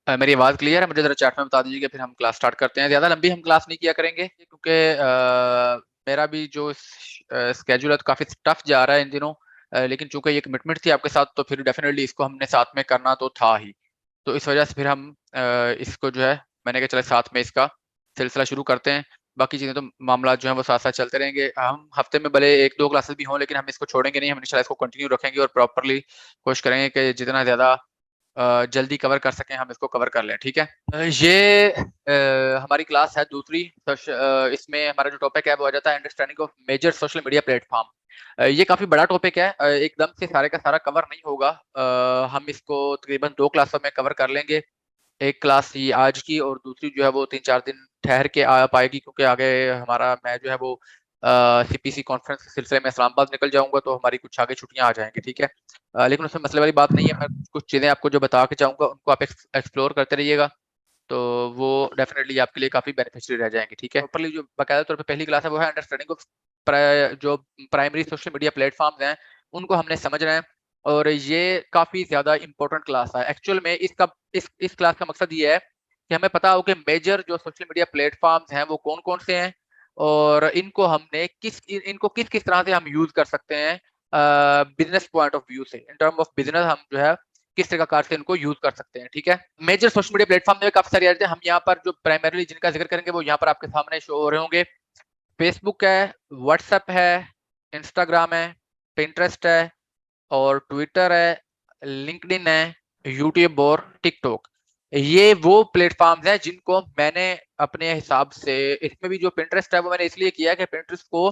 मेरी आवाज़ क्लियर है? मुझे ज़रा चैट में बता दीजिएगा, फिर हम क्लास स्टार्ट करते हैं। ज़्यादा लंबी हम क्लास नहीं किया करेंगे क्योंकि मेरा भी जो स्केड्यूल है तो काफ़ी टफ जा रहा है इन दिनों। लेकिन चूंकि ये कमिटमेंट थी आपके साथ तो फिर डेफिनेटली इसको हमने साथ में करना तो था ही। तो इस वजह से फिर हम इसको जो है मैंने कहा चले साथ में इसका सिलसिला शुरू करते हैं। बाकी चीज़ें तो मामला जो है वो साथ साथ चलते रहेंगे। हम हफ्ते में भले 1-2 क्लासेस भी हों लेकिन हम इसको छोड़ेंगे नहीं। हम इंशाल्लाह इसको कंटिन्यू रखेंगे और प्रॉपरली कोशिश करेंगे कि जितना ज़्यादा जल्दी कवर कर सकें हम इसको कवर कर लें। ठीक है। ये हमारी क्लास है दूसरी। इसमें हमारा जो टॉपिक है वो आ जाता है understanding of major social media platform. ये काफ़ी बड़ा टॉपिक है। एकदम से सारे का सारा कवर नहीं होगा। हम इसको तकरीबन 2 क्लासों में कवर कर लेंगे। एक क्लास ये आज की और दूसरी जो है वो 3-4 दिन ठहर के आ पाएगी क्योंकि आगे हमारा मैं जो है वो सीपीसी कॉन्फ्रेंस के सिलसिले में इस्लामाबाद निकल जाऊंगा तो हमारी कुछ आगे छुट्टियां आ जाएंगी। ठीक है। लेकिन उसमें मसले वाली बात नहीं है। मैं कुछ चीज़ें आपको जो बता के जाऊंगा उनको आप एक्सप्लोर करते रहिएगा तो वो डेफिनेटली आपके लिए काफ़ी बेनिफिशियरी रह जाएंगी। ठीक है। प्रॉपरली जो बाकायदा तौर पे पहली क्लास है वो है अंडरस्टैंडिंग ऑफ जो प्राइमरी सोशल मीडिया प्लेटफॉर्म्स हैं उनको हमने समझना है। और ये काफ़ी ज़्यादा इंपॉर्टेंट क्लास है। एक्चुअल में इस क्लास का मकसद ये है कि हमें पता हो कि मेजर जो सोशल मीडिया प्लेटफॉर्म्स हैं वो कौन कौन से हैं और इनको किस किस तरह से हम यूज़ कर सकते हैं बिजनेस पॉइंट ऑफ व्यू से। इन टर्म ऑफ बिजनेस हम जो है किस प्रकार से इनको यूज कर सकते हैं। ठीक है। मेजर सोशल मीडिया प्लेटफॉर्म में काफी सारी आते हैं। हम यहाँ पर जो प्राइमरीली जिनका जिक्र करेंगे वो यहाँ पर आपके सामने शो हो रहे होंगे। फेसबुक है, व्हाट्सएप है, इंस्टाग्राम है, पिंटरेस्ट है और ट्विटर है, लिंक्डइन है, यूट्यूब और टिकटॉक। ये वो प्लेटफॉर्म्स हैं जिनको मैंने अपने हिसाब से इसमें भी जो पिंटरेस्ट है वो मैंने इसलिए किया है कि पिंटरेस्ट को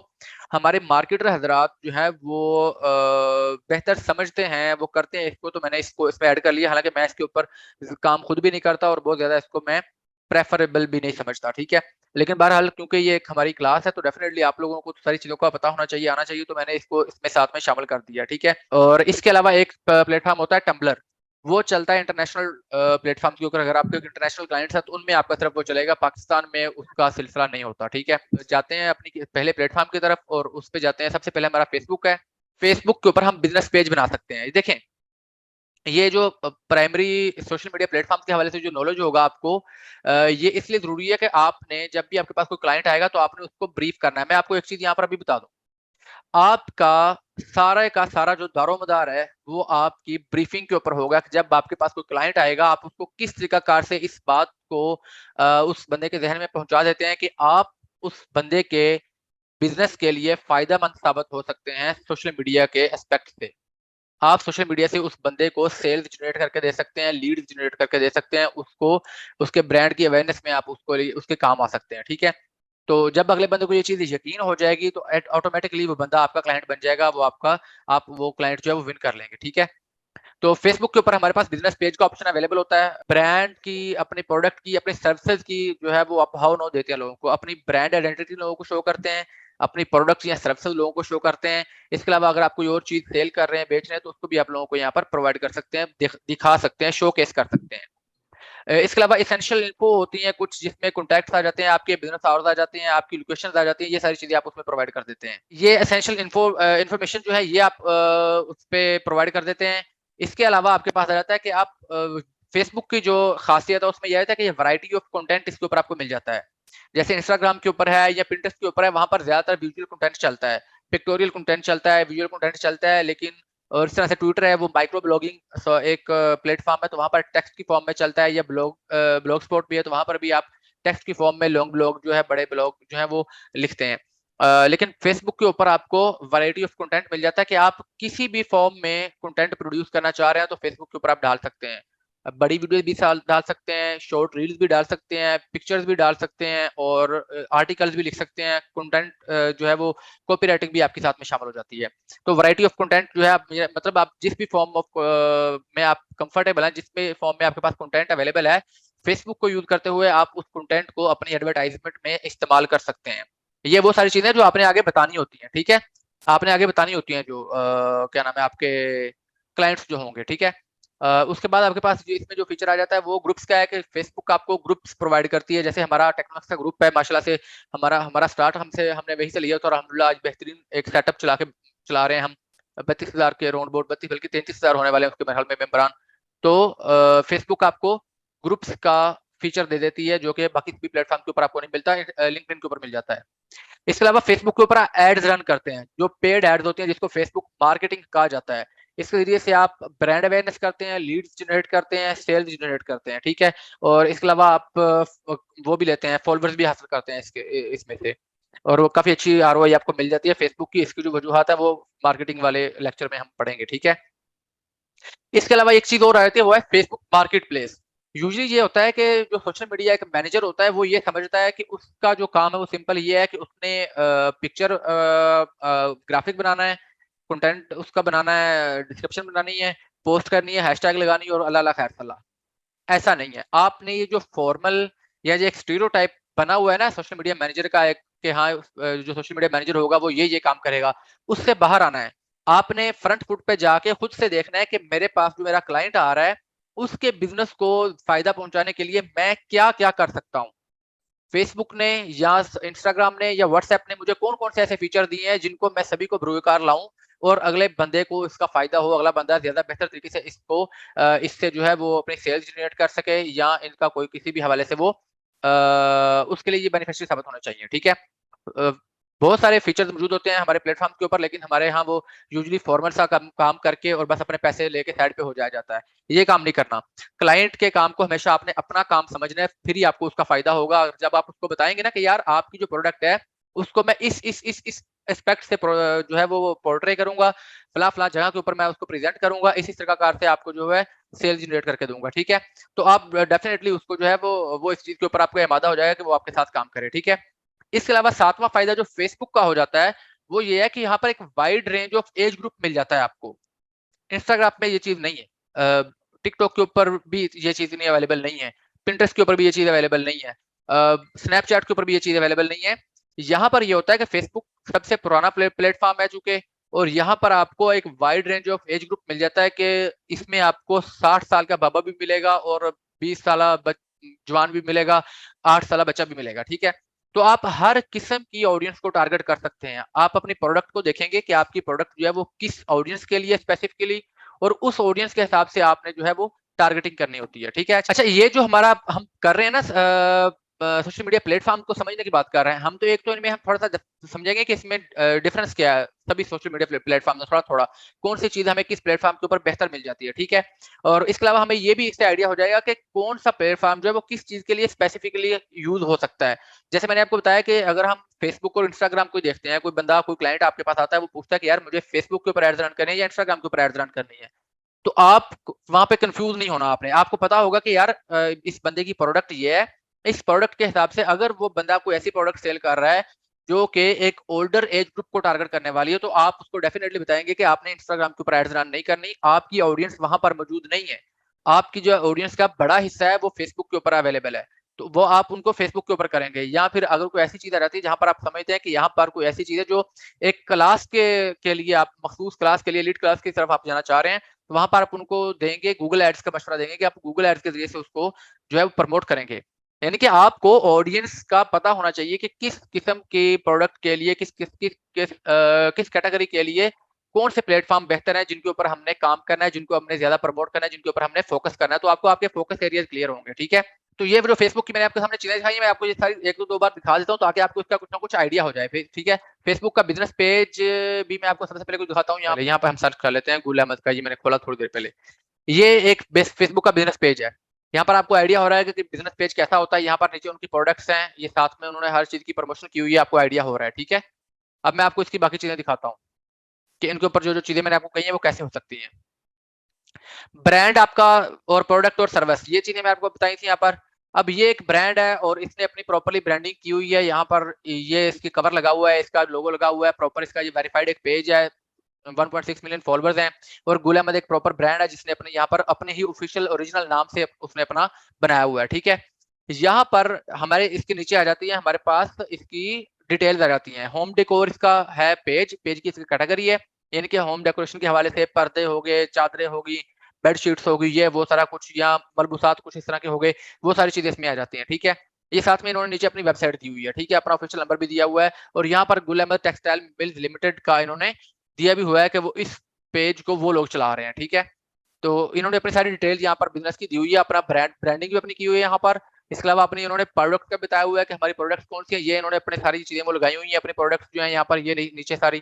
हमारे मार्केटर हजरात जो है वो बेहतर समझते हैं, वो करते हैं इसको, तो मैंने इसको इसमें ऐड कर लिया। हालांकि मैं इसके ऊपर काम खुद भी नहीं करता और बहुत ज्यादा इसको मैं प्रेफरेबल भी नहीं समझता। ठीक है। लेकिन बहरहाल क्योंकि ये एक हमारी क्लास है तो डेफिनेटली आप लोगों को सारी चीजों का पता होना चाहिए, आना चाहिए, तो मैंने इसको इसमें साथ में शामिल कर दिया। ठीक है। और इसके अलावा एक प्लेटफॉर्म होता है टम्बलर। वो चलता है इंटरनेशनल प्लेटफॉर्म के ऊपर। अगर आपके इंटरनेशनल क्लाइंट्स है तो उनमें आपका सिर्फ वो चलेगा, पाकिस्तान में उसका सिलसिला नहीं होता। ठीक है। जाते हैं अपनी पहले प्लेटफॉर्म की तरफ और उस पर जाते हैं। सबसे पहले हमारा फेसबुक है। फेसबुक के ऊपर हम बिजनेस पेज बना सकते हैं। देखें, ये जो प्राइमरी सोशल मीडिया प्लेटफॉर्म के हवाले से जो नॉलेज होगा आपको, ये इसलिए जरूरी है कि आपने जब भी आपके पास कोई क्लाइंट आएगा तो आपने उसको ब्रीफ करना है। मैं आपको एक चीज यहाँ पर अभी बता दूं, आपका सारा का सारा जो दारोमदार है वो आपकी ब्रीफिंग के ऊपर होगा कि जब आपके पास कोई क्लाइंट आएगा आप उसको किस तरीकाकार से इस बात को उस बंदे के जहन में पहुंचा देते हैं कि आप उस बंदे के बिजनेस के लिए फायदेमंद साबित हो सकते हैं सोशल मीडिया के एस्पेक्ट से। आप सोशल मीडिया से उस बंदे को सेल्स जनरेट करके दे सकते हैं, लीड्स जनरेट करके दे सकते हैं, उसको उसके ब्रांड की अवेयरनेस में आप उसको उसके काम आ सकते हैं। ठीक है। तो जब अगले बंदे को ये चीज यकीन हो जाएगी तो ऑटोमेटिकली वो बंदा आपका क्लाइंट बन जाएगा। आप वो क्लाइंट जो है वो विन कर लेंगे। ठीक है। तो फेसबुक के ऊपर हमारे पास बिजनेस पेज का ऑप्शन अवेलेबल होता है। ब्रांड की, अपने प्रोडक्ट की, अपने सर्विसेज की जो है वो आप हाउ नो देते हैं लोगों को, अपनी ब्रांड आइडेंटिटी लोगों को शो करते हैं, अपनी प्रोडक्ट्स या सर्विसेज लोगों को शो करते हैं। इसके अलावा अगर आप कोई और चीज सेल कर रहे हैं, बेच रहे हैं, तो उसको भी आप लोगों को यहाँ पर प्रोवाइड कर सकते हैं, दिखा सकते हैं, शो केस कर सकते हैं। इसके अलावा इसेंशियल इन्फो होती है कुछ जिसमें कॉन्टैक्ट्स आ जाते हैं, आपके बिजनेस आवर्स आ जाते हैं, आपकी लोकेशंस आ जाती हैं, ये सारी चीजें आप उसमें प्रोवाइड कर देते हैं। ये एसेंशियल इन्फॉर्मेशन जो है ये आप उस पर प्रोवाइड कर देते हैं। इसके अलावा आपके पास आ जाता है कि आप फेसबुक की जो खासियत है उसमें यह है कि ये वैरायटी ऑफ कंटेंट इसके ऊपर आपको मिल जाता है। जैसे इंस्टाग्राम के ऊपर है या पिंटरेस्ट के ऊपर है, वहां पर ज्यादातर विजुअल कंटेंट चलता है, पिक्टोरियल कंटेंट चलता है, विजुअल कंटेंट चलता है। लेकिन और इस तरह से ट्विटर है वो माइक्रो ब्लॉगिंग एक प्लेटफॉर्म है, तो वहां पर टेक्स्ट की फॉर्म में चलता है, या ब्लॉग स्पॉट भी है तो वहां पर भी आप टेक्स्ट की फॉर्म में लॉन्ग ब्लॉग जो है, बड़े ब्लॉग जो है वो लिखते हैं। लेकिन फेसबुक के ऊपर आपको वैरायटी ऑफ कंटेंट मिल जाता है कि आप किसी भी फॉर्म में कंटेंट प्रोड्यूस करना चाह रहे हैं तो फेसबुक के ऊपर आप डाल सकते हैं। बड़ी वीडियो भी डाल सकते हैं, शॉर्ट रील्स भी डाल सकते हैं, पिक्चर्स भी डाल सकते हैं और आर्टिकल्स भी लिख सकते हैं। कंटेंट जो है वो कॉपी राइटिंग भी आपके साथ में शामिल हो जाती है। तो वैरायटी ऑफ कंटेंट जो है आप मतलब आप जिस भी फॉर्म ऑफ में आप कंफर्टेबल हैं, जिस भी फॉर्म में आपके पास कंटेंट अवेलेबल है, फेसबुक को यूज करते हुए आप उस कंटेंट को अपनी एडवर्टाइजमेंट में इस्तेमाल कर सकते हैं। ये वो सारी चीजें जो आपने आगे बतानी होती हैं। ठीक है। आपने आगे बतानी होती हैं जो क्या नाम है आपके क्लाइंट्स जो होंगे। ठीक है। उसके बाद आपके पास इसमें जो फीचर आ जाता है वो ग्रुप्स का है कि फेसबुक आपको ग्रुप्स प्रोवाइड करती है। जैसे हमारा टेक्नोलॉजी का ग्रुप है माशाल्लाह से, हमारा हमारा स्टार्ट हमने वहीं से लिया था और अल्हम्दुलिल्लाह आज बेहतरीन एक सेटअप चला रहे हैं हम। 32,000 के अराउंड बोर्ड, 32 बल्कि 33,000 होने वाले हैं उसके महल में मेंबरान। तो फेसबुक आपको ग्रुप्स का फीचर दे देती है, जो कि बाकी भी प्लेटफॉर्म के ऊपर आपको नहीं मिलता, लिंक्डइन के ऊपर मिल जाता है। इसके अलावा फेसबुक के ऊपर एड्स रन करते हैं, जो पेड एड्स होती हैं, जिसको फेसबुक मार्केटिंग कहा जाता है। इसके जरिए से आप ब्रांड अवेयरनेस करते हैं, लीड्स जनरेट करते हैं, सेल्स जनरेट करते हैं, ठीक है। और इसके अलावा आप वो भी लेते हैं, फॉलोअर्स भी हासिल करते हैं इसमें से, और वो काफी अच्छी आरओआई आपको मिल जाती है फेसबुक की। इसकी जो वजूहत है वो मार्केटिंग वाले लेक्चर में हम पढ़ेंगे, ठीक है। इसके अलावा एक चीज और आ जाती है, वो है फेसबुक मार्केट प्लेस। यूजली ये होता है कि जो सोशल मीडिया एक मैनेजर होता है वो ये समझता है कि उसका जो काम है वो सिंपल ये है कि उसने पिक्चर ग्राफिक बनाना है, कंटेंट उसका बनाना है, डिस्क्रिप्शन बनानी है, पोस्ट करनी है, हैशटैग लगानी है, और अल्लाह अल्लाह खैर सल्लाह। ऐसा नहीं है। आपने ये जो फॉर्मल या जो एक स्टीरियोटाइप बना हुआ है ना सोशल मीडिया मैनेजर का, एक कि हाँ जो सोशल मीडिया मैनेजर होगा वो ये काम करेगा, उससे बाहर आना है। आपने फ्रंट फुट पे जाके खुद से देखना है कि मेरे पास जो मेरा क्लाइंट आ रहा है उसके बिजनेस को फायदा पहुंचाने के लिए मैं क्या क्या कर सकता हूँ। फेसबुक ने या इंस्टाग्राम ने या व्हाट्सएप ने मुझे कौन कौन से ऐसे फीचर दिए हैं जिनको मैं सभी को बरूकार लाऊं और अगले बंदे को इसका फायदा हो, अगला बंदा ज्यादा बेहतर तरीके से इसको इससे जो है वो अपनी सेल्स जनरेट कर सके, या इनका कोई किसी भी हवाले से वो उसके लिए ये बेनिफिशियल साबित होना चाहिए, ठीक है। बहुत सारे फीचर्स मौजूद होते हैं हमारे प्लेटफॉर्म के ऊपर, लेकिन हमारे यहाँ वो यूजुअली फॉर्मल सा काम करके और बस अपने पैसे लेके साइड पे हो जाया जाता है। ये काम नहीं करना। क्लाइंट के काम को हमेशा आपने अपना काम समझना है, फिर ही आपको उसका फायदा होगा। जब आप उसको बताएंगे ना कि यार आपकी जो प्रोडक्ट है उसको मैं इस एस्पेक्ट से जो है वो पोर्ट्रे करूंगा, फला फला जगह के ऊपर मैं उसको प्रेजेंट करूंगा, इसी प्रकार से आपको जो है सेल जनरेट करके दूंगा, ठीक है। तो आप डेफिनेटली उसको जो है वो इस चीज के ऊपर आपको इमादा हो जाएगा कि वो आपके साथ काम करे, ठीक है। इसके अलावा सातवां फायदा जो फेसबुक का हो जाता है वो ये है कि यहाँ पर एक wide range of age group मिल जाता है आपको। इंस्टाग्राम में ये चीज नहीं है, टिकटॉक के ऊपर भी ये चीज नहीं अवेलेबल नहीं है, पिंटरेस्ट के ऊपर भी ये चीज अवेलेबल नहीं है, स्नैपचैट के ऊपर भी ये चीज अवेलेबल नहीं है। यहाँ पर ये होता है कि फेसबुक सबसे पुराना प्लेटफॉर्म है चूंकि, और यहाँ पर आपको एक wide range of age group मिल जाता है कि इसमें आपको 60 साल का बाबा भी मिलेगा और 20 साल जवान भी मिलेगा, 8 साल बच्चा भी मिलेगा, ठीक है। तो आप हर किस्म की ऑडियंस को टारगेट कर सकते हैं। आप अपनी प्रोडक्ट को देखेंगे कि आपकी प्रोडक्ट जो है वो किस ऑडियंस के लिए स्पेसिफिकली, और उस ऑडियंस के हिसाब से आपने जो है वो टारगेटिंग करनी होती है, ठीक है। अच्छा, ये जो हमारा हम कर रहे हैं ना सोशल मीडिया प्लेटफॉर्म को समझने की बात कर रहे हैं हम, तो एक तो इनमें हम थोड़ा सा समझेंगे कि इसमें डिफरेंस क्या है सभी सोशल मीडिया प्लेटफॉर्म में, थोड़ा थोड़ा कौन सी चीज हमें किस प्लेटफॉर्म के ऊपर बेहतर मिल जाती है, ठीक है। और इसके अलावा हमें ये भी इससे आइडिया हो जाएगा कि कौन सा प्लेटफॉर्म जो है वो किस चीज के लिए स्पेसिफिकली यूज हो सकता है। जैसे मैंने आपको बताया कि अगर हम फेसबुक और इंस्टाग्राम को देखते हैं, कोई बंदा कोई क्लाइंट आपके पास आता है, वो पूछता है कि यार मुझे फेसबुक के ऊपर एड्स रन करनी है या इंस्टाग्राम के ऊपर एड्स रन करनी है, तो आप वहां पे कंफ्यूज नहीं होना। आपको पता होगा कि यार इस बंदे की प्रोडक्ट ये है, इस प्रोडक्ट के हिसाब से अगर वो बंदा कोई ऐसी प्रोडक्ट सेल कर रहा है जो कि एक ओल्डर एज ग्रुप को टारगेट करने वाली है, तो आप उसको डेफिनेटली बताएंगे कि आपने इंस्टाग्राम के ऊपर एड्स रन नहीं करनी, आपकी ऑडियंस वहां पर मौजूद नहीं है। आपकी जो ऑडियंस का बड़ा हिस्सा है वो फेसबुक के ऊपर अवेलेबल है, तो वो आप उनको फेसबुक के ऊपर करेंगे। या फिर अगर कोई ऐसी चीज आ जाती है जहां पर आप समझते हैं कि यहाँ पर कोई ऐसी चीज है जो एक क्लास के लिए, आप मखसूस क्लास के लिए, लीड क्लास की तरफ आप जाना चाह रहे हैं, तो वहां पर आप उनको देंगे गूगल एड्स का मशवरा देंगे कि आप गूगल एड्स के जरिए से उसको जो है वो प्रमोट करेंगे। यानी कि आपको ऑडियंस का पता होना चाहिए कि किस किस्म के प्रोडक्ट के लिए, किस कैटेगरी के लिए कौन से प्लेटफॉर्म बेहतर है, जिनके ऊपर हमने काम करना है, जिनको हमने ज्यादा प्रमोट करना है, जिनके ऊपर हमने फोकस करना है। तो आपको आपके फोकस एरियाज क्लियर होंगे, ठीक है। तो ये जो फेसबुक की मैंने आपके सामने चीजें दिखाई, मैं आपको ये सारी एक दो बार दिखा देता हूँ ताकि आपको इसका कुछ ना कुछ आइडिया हो जाए, ठीक है। फेसबुक का बिजनेस पेज भी मैं आपको सबसे पहले कुछ दिखाता हूँ। यहाँ पर हम सर्च कर लेते हैं गुल अहमद का, ये मैंने खोला थोड़ी देर पहले। ये एक फेसबुक का बिजनेस पेज है। यहाँ पर आपको आइडिया हो रहा है कि बिजनेस पेज कैसा होता है। यहाँ पर नीचे उनकी प्रोडक्ट्स हैं, ये साथ में उन्होंने हर चीज की प्रमोशन की हुई है, आपको आइडिया हो रहा है, ठीक है। अब मैं आपको इसकी बाकी चीजें दिखाता हूँ कि इनके ऊपर जो जो चीजें मैंने आपको कही है वो कैसे हो सकती हैं। ब्रांड आपका और प्रोडक्ट और सर्विस, ये चीजें मैं आपको बताई थी यहाँ पर। अब ये एक ब्रांड है और इसने अपनी प्रॉपर्ली ब्रांडिंग की हुई है। यहाँ पर ये इसकी कवर लगा हुआ है, इसका लोगो लगा हुआ है प्रॉपर, इसका ये वेरीफाइड एक पेज है, 1.6 मिलियन फॉलोअर्स हैं। और गुल अहमद एक प्रॉपर ब्रांड है जिसने अपने यहाँ पर अपने ही ऑफिशियल ओरिजिनल नाम से उसने अपना बनाया हुआ है, ठीक है। यहाँ पर हमारे इसके नीचे आ जाती है हमारे पास इसकी डिटेल्स आ जाती हैं। होम डेकोर इसका है पेज की इसकी कैटेगरी है, यानी कि होम डेकोरेशन के हवाले से पर्दे हो गए, चादरें होगी, बेडशीट्स होगी, ये वो सारा कुछ, या मलबूसात कुछ इस तरह के हो गए, वो सारी चीजें इसमें आ जाती हैं, ठीक है। ये साथ में इन्होंने नीचे अपनी वेबसाइट दी हुई है, ठीक है, अपना ऑफिशियल नंबर भी दिया हुआ है। और यहाँ पर Gul Ahmed textile mills limited का इन्होंने दिया भी हुआ है कि वो इस पेज को वो लोग चला रहे हैं, ठीक है। तो इन्होंने अपनी सारी डिटेल यहाँ पर बिजनेस की दी हुई है, अपना ब्रांडिंग भी अपनी की हुई है यहाँ पर। इसके अलावा अपनी इन्होंने प्रोडक्ट का बताया हुआ है कि हमारी प्रोडक्ट्स कौन सी है, ये इन्होंने अपने सारी चीजें वो लगाई हुई है, अपने प्रोडक्ट्स जो है यहाँ पर ये नीचे सारी,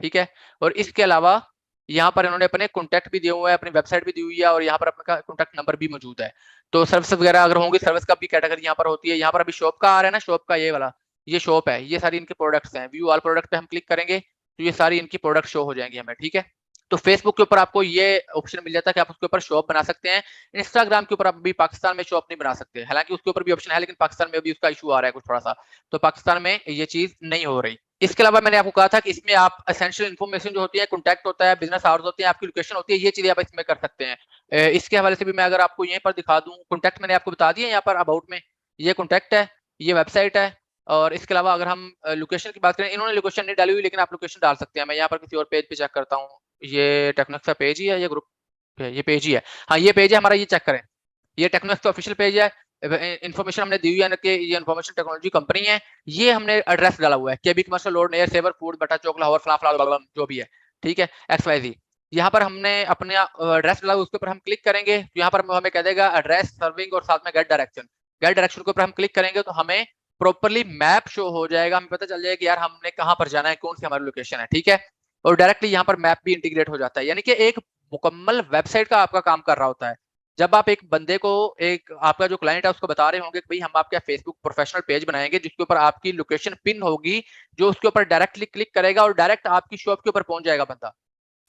ठीक है। और इसके अलावा यहाँ पर इन्होंने अपने कॉन्टैक्ट भी दिए हुए हैं, अपनी वेबसाइट भी दी हुई है, और यहाँ पर अपना कॉन्टैक्ट नंबर भी मौजूद है। तो सर्विस वगैरह अगर होंगी, सर्विस का भी कैटेगरी यहाँ पर होती है। यहाँ पर अभी शॉप का आ रहा है ना, शॉप का ये वाला, ये शॉप है, ये सारी इनके प्रोडक्ट्स हैं। व्यू ऑल प्रोडक्ट पे हम क्लिक करेंगे तो ये सारी इनकी प्रोडक्ट शो हो जाएंगी हमें, ठीक है। तो फेसबुक के ऊपर आपको ये ऑप्शन मिल जाता है कि आप उसके ऊपर शॉप बना सकते हैं। इंस्टाग्राम के ऊपर आप अभी पाकिस्तान में शॉप नहीं बना सकते, हालांकि उसके ऊपर भी ऑप्शन है, लेकिन पाकिस्तान में भी उसका इशू आ रहा है कुछ थोड़ा सा, तो पाकिस्तान में ये चीज नहीं हो रही। इसके अलावा मैंने आपको कहा था कि इसमें आप एसेंशियल इन्फॉर्मेशन जो होती है, कॉन्टैक्ट होता है, बिजनेस आवर्स होते हैं, आपकी लोकेशन होती है, ये चीजें आप इसमें कर सकते हैं। इसके हवाले से भी मैं अगर आपको यहीं पर दिखा दूं, कॉन्टैक्ट मैंने आपको बता दिया यहाँ पर अबाउट में, ये कॉन्टैक्ट है, ये वेबसाइट है। और इसके अलावा अगर हम लोकेशन की बात करें, इन्होंने लोकेशन नहीं डाली हुई, लेकिन आप लोकेशन डाल सकते हैं। मैं यहाँ पर किसी और पेज पे चेक करता हूँ, ये टेक्नोक्स का पेज ही है, ये ग्रुप है, ये पेज ही है, हाँ ये पेज है हमारा, ये चेक करें, ये टेक्नोक्स का ऑफिशियल पेज है। इन्फॉर्मेशन हमने दी हुई है कि ये इन्फॉर्मेशन टेक्नोलॉजी कंपनी है। ये हमने एड्रेस डाला हुआ है, KB commercial road near savour food Bata Chowk Lahore फला जो भी है, ठीक है, XYZ। यहाँ पर हमने अपना एड्रेस डाला, उसके ऊपर हम क्लिक करेंगे तो यहाँ पर हमें कह देगा एड्रेस, सर्विंग और साथ में गेट डायरेक्शन। गेट डायरेक्शन के ऊपर हम क्लिक करेंगे तो हमें प्रॉपरली मैप शो हो जाएगा, हमें पता चल जाएगा कि यार हमने कहाँ पर जाना है, कौन सी हमारी लोकेशन है, ठीक है। और डायरेक्टली यहाँ पर मैप भी इंटीग्रेट हो जाता है, यानी कि एक मुकम्मल वेबसाइट का आपका काम कर रहा होता है। जब आप एक बंदे को, एक आपका जो क्लाइंट है उसको बता रहे होंगे कि भाई हम आपका फेसबुक प्रोफेशनल पेज बनाएंगे जिसके ऊपर आपकी लोकेशन पिन होगी, जो उसके ऊपर डायरेक्टली क्लिक करेगा और डायरेक्ट आपकी शॉप के ऊपर पहुंच जाएगा बंदा।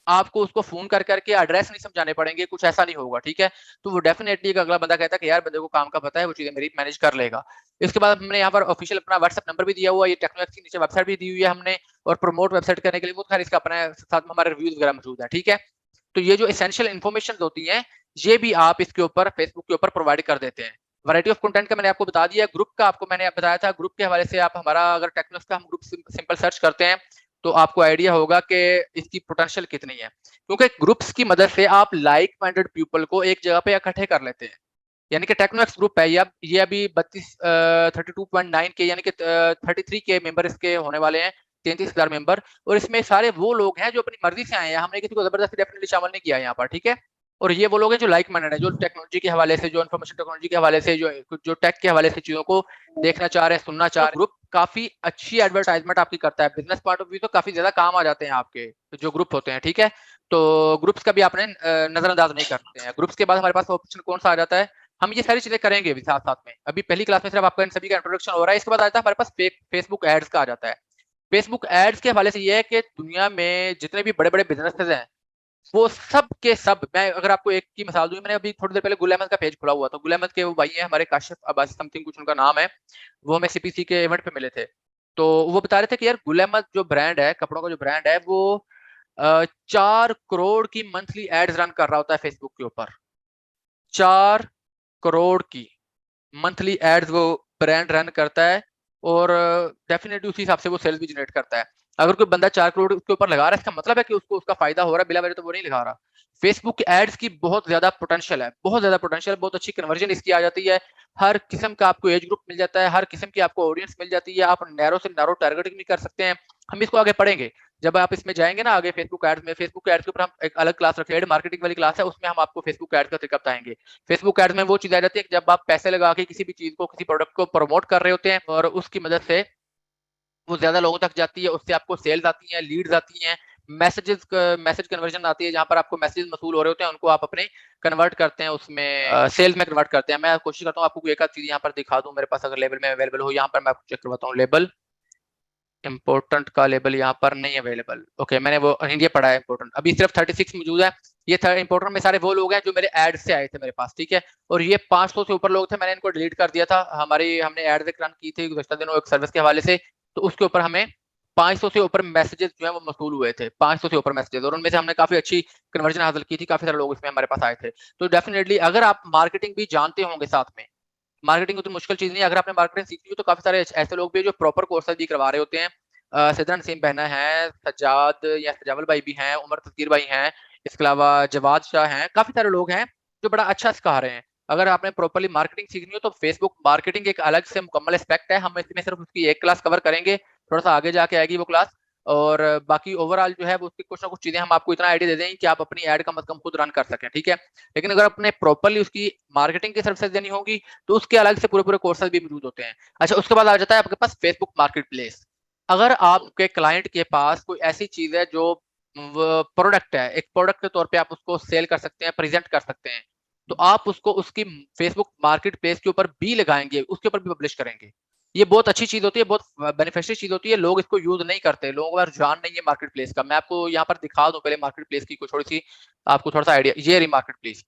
आपको उसको फोन कर करके एड्रेस नहीं समझाने पड़ेंगे, कुछ ऐसा नहीं होगा, ठीक है। तो वो डेफिनेटली अगला बंदा कहता है कि यार बंदे को काम का पता है, वो चीजें मेरी मैनेज कर लेगा। इसके बाद हमने यहाँ पर ऑफिशियल अपना व्हाट्सएप नंबर भी दिया हुआ है, ये टेक्नोलॉजी के नीचे वेबसाइट भी दी हुई है हमने, और प्रमोट वेबसाइट करने के लिए वो खैर इसका अपना साथ में हमारे रिव्यूज वगैरह मौजूद है, ठीक है। तो ये जो एसेंशियल इन्फॉर्मेशन होती है, ये भी आप इसके ऊपर फेसबुक के ऊपर प्रोवाइड कर देते हैं। वैरायटी ऑफ कंटेंट का मैंने आपको बता दिया। ग्रुप का आपको मैंने बताया था, ग्रुप के हवाले से आप हमारा अगर टेक्नोस का हम ग्रुप सिंपल सर्च करते हैं तो आपको आइडिया होगा कि इसकी पोटेंशियल कितनी है, क्योंकि ग्रुप्स की मदद से आप लाइक माइंडेड पीपल को एक जगह पे इकट्ठे कर लेते हैं। यानी कि टेक्नोएक्स ग्रुप है, ये अभी 32.9 के यानी कि 33 के मेंबर इसके होने वाले हैं, 33,000 मेंबर। और इसमें सारे वो लोग हैं जो अपनी मर्जी से आए हैं, हमने किसी को जबरदस्ती डेफिनेटली शामिल नहीं किया यहाँ पर, ठीक है। और ये वो लोग हैं जो लाइक माइंडेड है, जो टेक्नोलॉजी के हवाले से, जो इन्फॉर्मेशन टेक्नोलॉजी के हवाले से, जो टेक के हवाले से चीजों को देखना चाह रहे हैं, सुनना चाह रहे हैं। ग्रुप काफी अच्छी एडवर्टाइजमेंट आपकी करता है, बिजनेस पॉइंट ऑफ व्यू तो काफी ज्यादा काम आ जाते हैं आपके जो ग्रुप होते हैं, ठीक है। तो ग्रुप्स का भी आपने नजरअंदाज नहीं करते हैं। ग्रुप्स के बाद हमारे पास ऑप्शन कौन सा आ जाता है, हम ये सारी चीजें करेंगे भी साथ साथ में। अभी पहली क्लास में सिर्फ आपका इन सभी का इंट्रोडक्शन हो रहा है। इसके बाद आता है हमारे पास फेसबुक एड्स का आ जाता है। फेसबुक एड्स के हवाले से ये है कि दुनिया में जितने भी बड़े बड़े बिजनेसेस हैं, वो सब के सब, मैं अगर आपको एक की मिसाल दूं, मैंने अभी थोड़ी देर पहले गुल अहमद का पेज खुला हुआ, तो गुल अहमद के वो भाई हैं हमारे, काशिफ अब्बासी समथिंग कुछ उनका नाम है, वो हमें CPC के इवेंट पे मिले थे। तो वो बता रहे थे कि यार गुल अहमद जो ब्रांड है, कपड़ों का जो ब्रांड है, वो 4 करोड़ की मंथली एड्स रन कर रहा होता है फेसबुक के ऊपर। 4 करोड़ की मंथली एड्स वो ब्रांड रन करता है, और डेफिनेटली उसी हिसाब से वो सेल्स भी जनरेट करता है। अगर कोई बंदा 4 करोड़ उसके ऊपर लगा रहा है, इसका मतलब है कि उसको उसका फायदा हो रहा है, बिला वजह तो वो नहीं लगा रहा। फेसबुक एड्स की बहुत ज्यादा पोटेंशियल है, बहुत ज्यादा पोटेंशियल, बहुत अच्छी कन्वर्जन इसकी आ जाती है। हर किस्म का आपको एज ग्रुप मिल जाता है, हर किस्म की आपको ऑडियंस मिल जाती है, आप नैरो से नैरो टारगेटिंग भी कर सकते हैं। हम इसको आगे पढ़ेंगे जब आप इसमें जाएंगे ना आगे फेसबुक एड्स में। फेसबुक एड्स के ऊपर हम एक अलग क्लास रखें, मार्केटिंग वाली क्लास है, उसमें हम आपको फेसबुक एड्स का तरीका बताएंगे। फेसबुक एड्स में वो चीज आ जाती है कि जब आप पैसे लगा के किसी भी चीज को, किसी प्रोडक्ट को प्रमोट कर रहे होते हैं, और उसकी मदद से वो ज्यादा लोगों तक जाती है, उससे आपको सेल्स आती हैं, लीड्स आती हैं, मैसेज कन्वर्जन आती है, जहां पर आपको मैसेज मसूल हो रहे होते हैं, उनको आप अपने कन्वर्ट करते हैं, उसमें सेल्स में कन्वर्ट करते हैं। मैं कोशिश करता हूँ आपको एक आध चीज यहाँ पर दिखा दूं, मेरे पास अगर लेबल में अवेलेबल हो, यहाँ पर मैं आपको चेक करवाता हूँ। लेबल इम्पोर्टेंट का लेबल यहाँ पर नहीं अवेलेबल, ओके, मैंने वो हिंदी पढ़ा है इम्पोर्टेंट। अभी सिर्फ 36 मौजूद है। ये इम्पोर्टेंट में सारे वो लोग हैं जो मेरे एड से आए थे मेरे पास, ठीक है। और ये 500 से ऊपर लोग थे, मैंने इनको डिलीट कर दिया था। हमने एड रन की थी गुज़श्ता दिनों एक सर्विस के हवाले से, तो उसके ऊपर हमें 500 से ऊपर मैसेजेस जो है वो मसूल हुए थे, 500 से ऊपर मैसेजेस, और उनमें से हमने काफी अच्छी कन्वर्जन हासिल की थी, काफी सारे लोग इसमें हमारे पास आए थे। तो डेफिनेटली अगर आप मार्केटिंग भी जानते होंगे साथ में, मार्केटिंग तो मुश्किल चीज नहीं है, अगर आपने मार्केटिंग सीखी हो तो काफी सारे ऐसे लोग भी जो प्रॉपर कोर्सेज भी करवा रहे होते हैं। सिद्रा नसीम बहना है, सज्जाद या सजावल भाई भी हैं, उमर तस्कीर भाई हैं, इसके अलावा जवाद शाह हैं, काफी सारे लोग हैं जो बड़ा अच्छा सिखा रहे हैं। अगर आपने प्रॉपर्ली मार्केटिंग सीखनी हो तो फेसबुक मार्केटिंग एक अलग से मुकम्मल एस्पेक्ट है, हम इसमें सिर्फ उसकी एक क्लास कवर करेंगे, थोड़ा सा आगे जाके आएगी वो क्लास। और बाकी ओवरऑल जो है वो उसकी कुछ ना कुछ चीजें हम आपको इतना आइडिया दे दें कि आप अपनी ऐड कम से कम खुद रन कर सकें, ठीक है। लेकिन अगर अपने प्रॉपरली उसकी मार्केटिंग की सर्विसेज देनी होगी तो उसके अलग से पूरे पूरे कोर्सेज भी मौजूद होते हैं। अच्छा, उसके बाद आ जाता है आपके पास फेसबुक मार्केट प्लेस। अगर आपके क्लाइंट के पास कोई ऐसी चीज है जो प्रोडक्ट है, एक प्रोडक्ट के तौर पे आप उसको सेल कर सकते हैं, प्रेजेंट कर सकते हैं, तो आप उसको उसकी फेसबुक मार्केट प्लेस के ऊपर भी लगाएंगे, उसके ऊपर भी पब्लिश करेंगे। ये बहुत अच्छी चीज होती है, बहुत बेनिफिशियल चीज होती है। लोग इसको यूज नहीं करते, लोगों का रुझान नहीं है मार्केट प्लेस का। मैं आपको यहाँ पर दिखा दूं पहले मार्केट प्लेस की थोड़ी सी, आपको थोड़ा सा आइडिया। ये रही मार्केट प्लेस।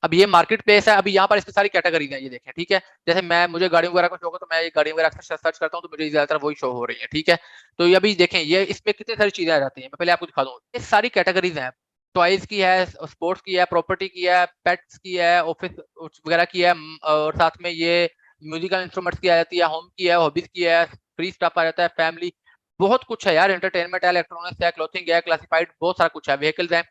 अब ये मार्केट प्लेस है, अभी यहाँ पर इसकी सारी कैटेगरीज हैं, ये देखें, ठीक है। जैसे मुझे गाड़ी वगैरह का शौक है, तो मैं ये गाड़ी वगैरह अक्सर सर्च करता हूँ, तो मुझे ज्यादातर वही शो हो रही है, ठीक है। तो ये अभी देखें, ये इसमें कितनी सारी चीजें आ जाती हैं, मैं पहले आपको दिखा दूँ। ये सारी कैटेगरीज हैं, टॉयज की है, स्पोर्ट्स की है, प्रॉपर्टी की है, पेट्स की है, ऑफिस वगैरह की है, और साथ में ये म्यूजिकल इंस्ट्रूमेंट्स की आ जाती है, होम की है, हॉबीज की है, फ्री स्टफ आ जाता है, फैमिली, बहुत कुछ है यार, एंटरटेनमेंट है, इलेक्ट्रॉनिक्स है, क्लोथिंग है, क्लासिफाइड, बहुत सारा कुछ है, व्हीकल्स है,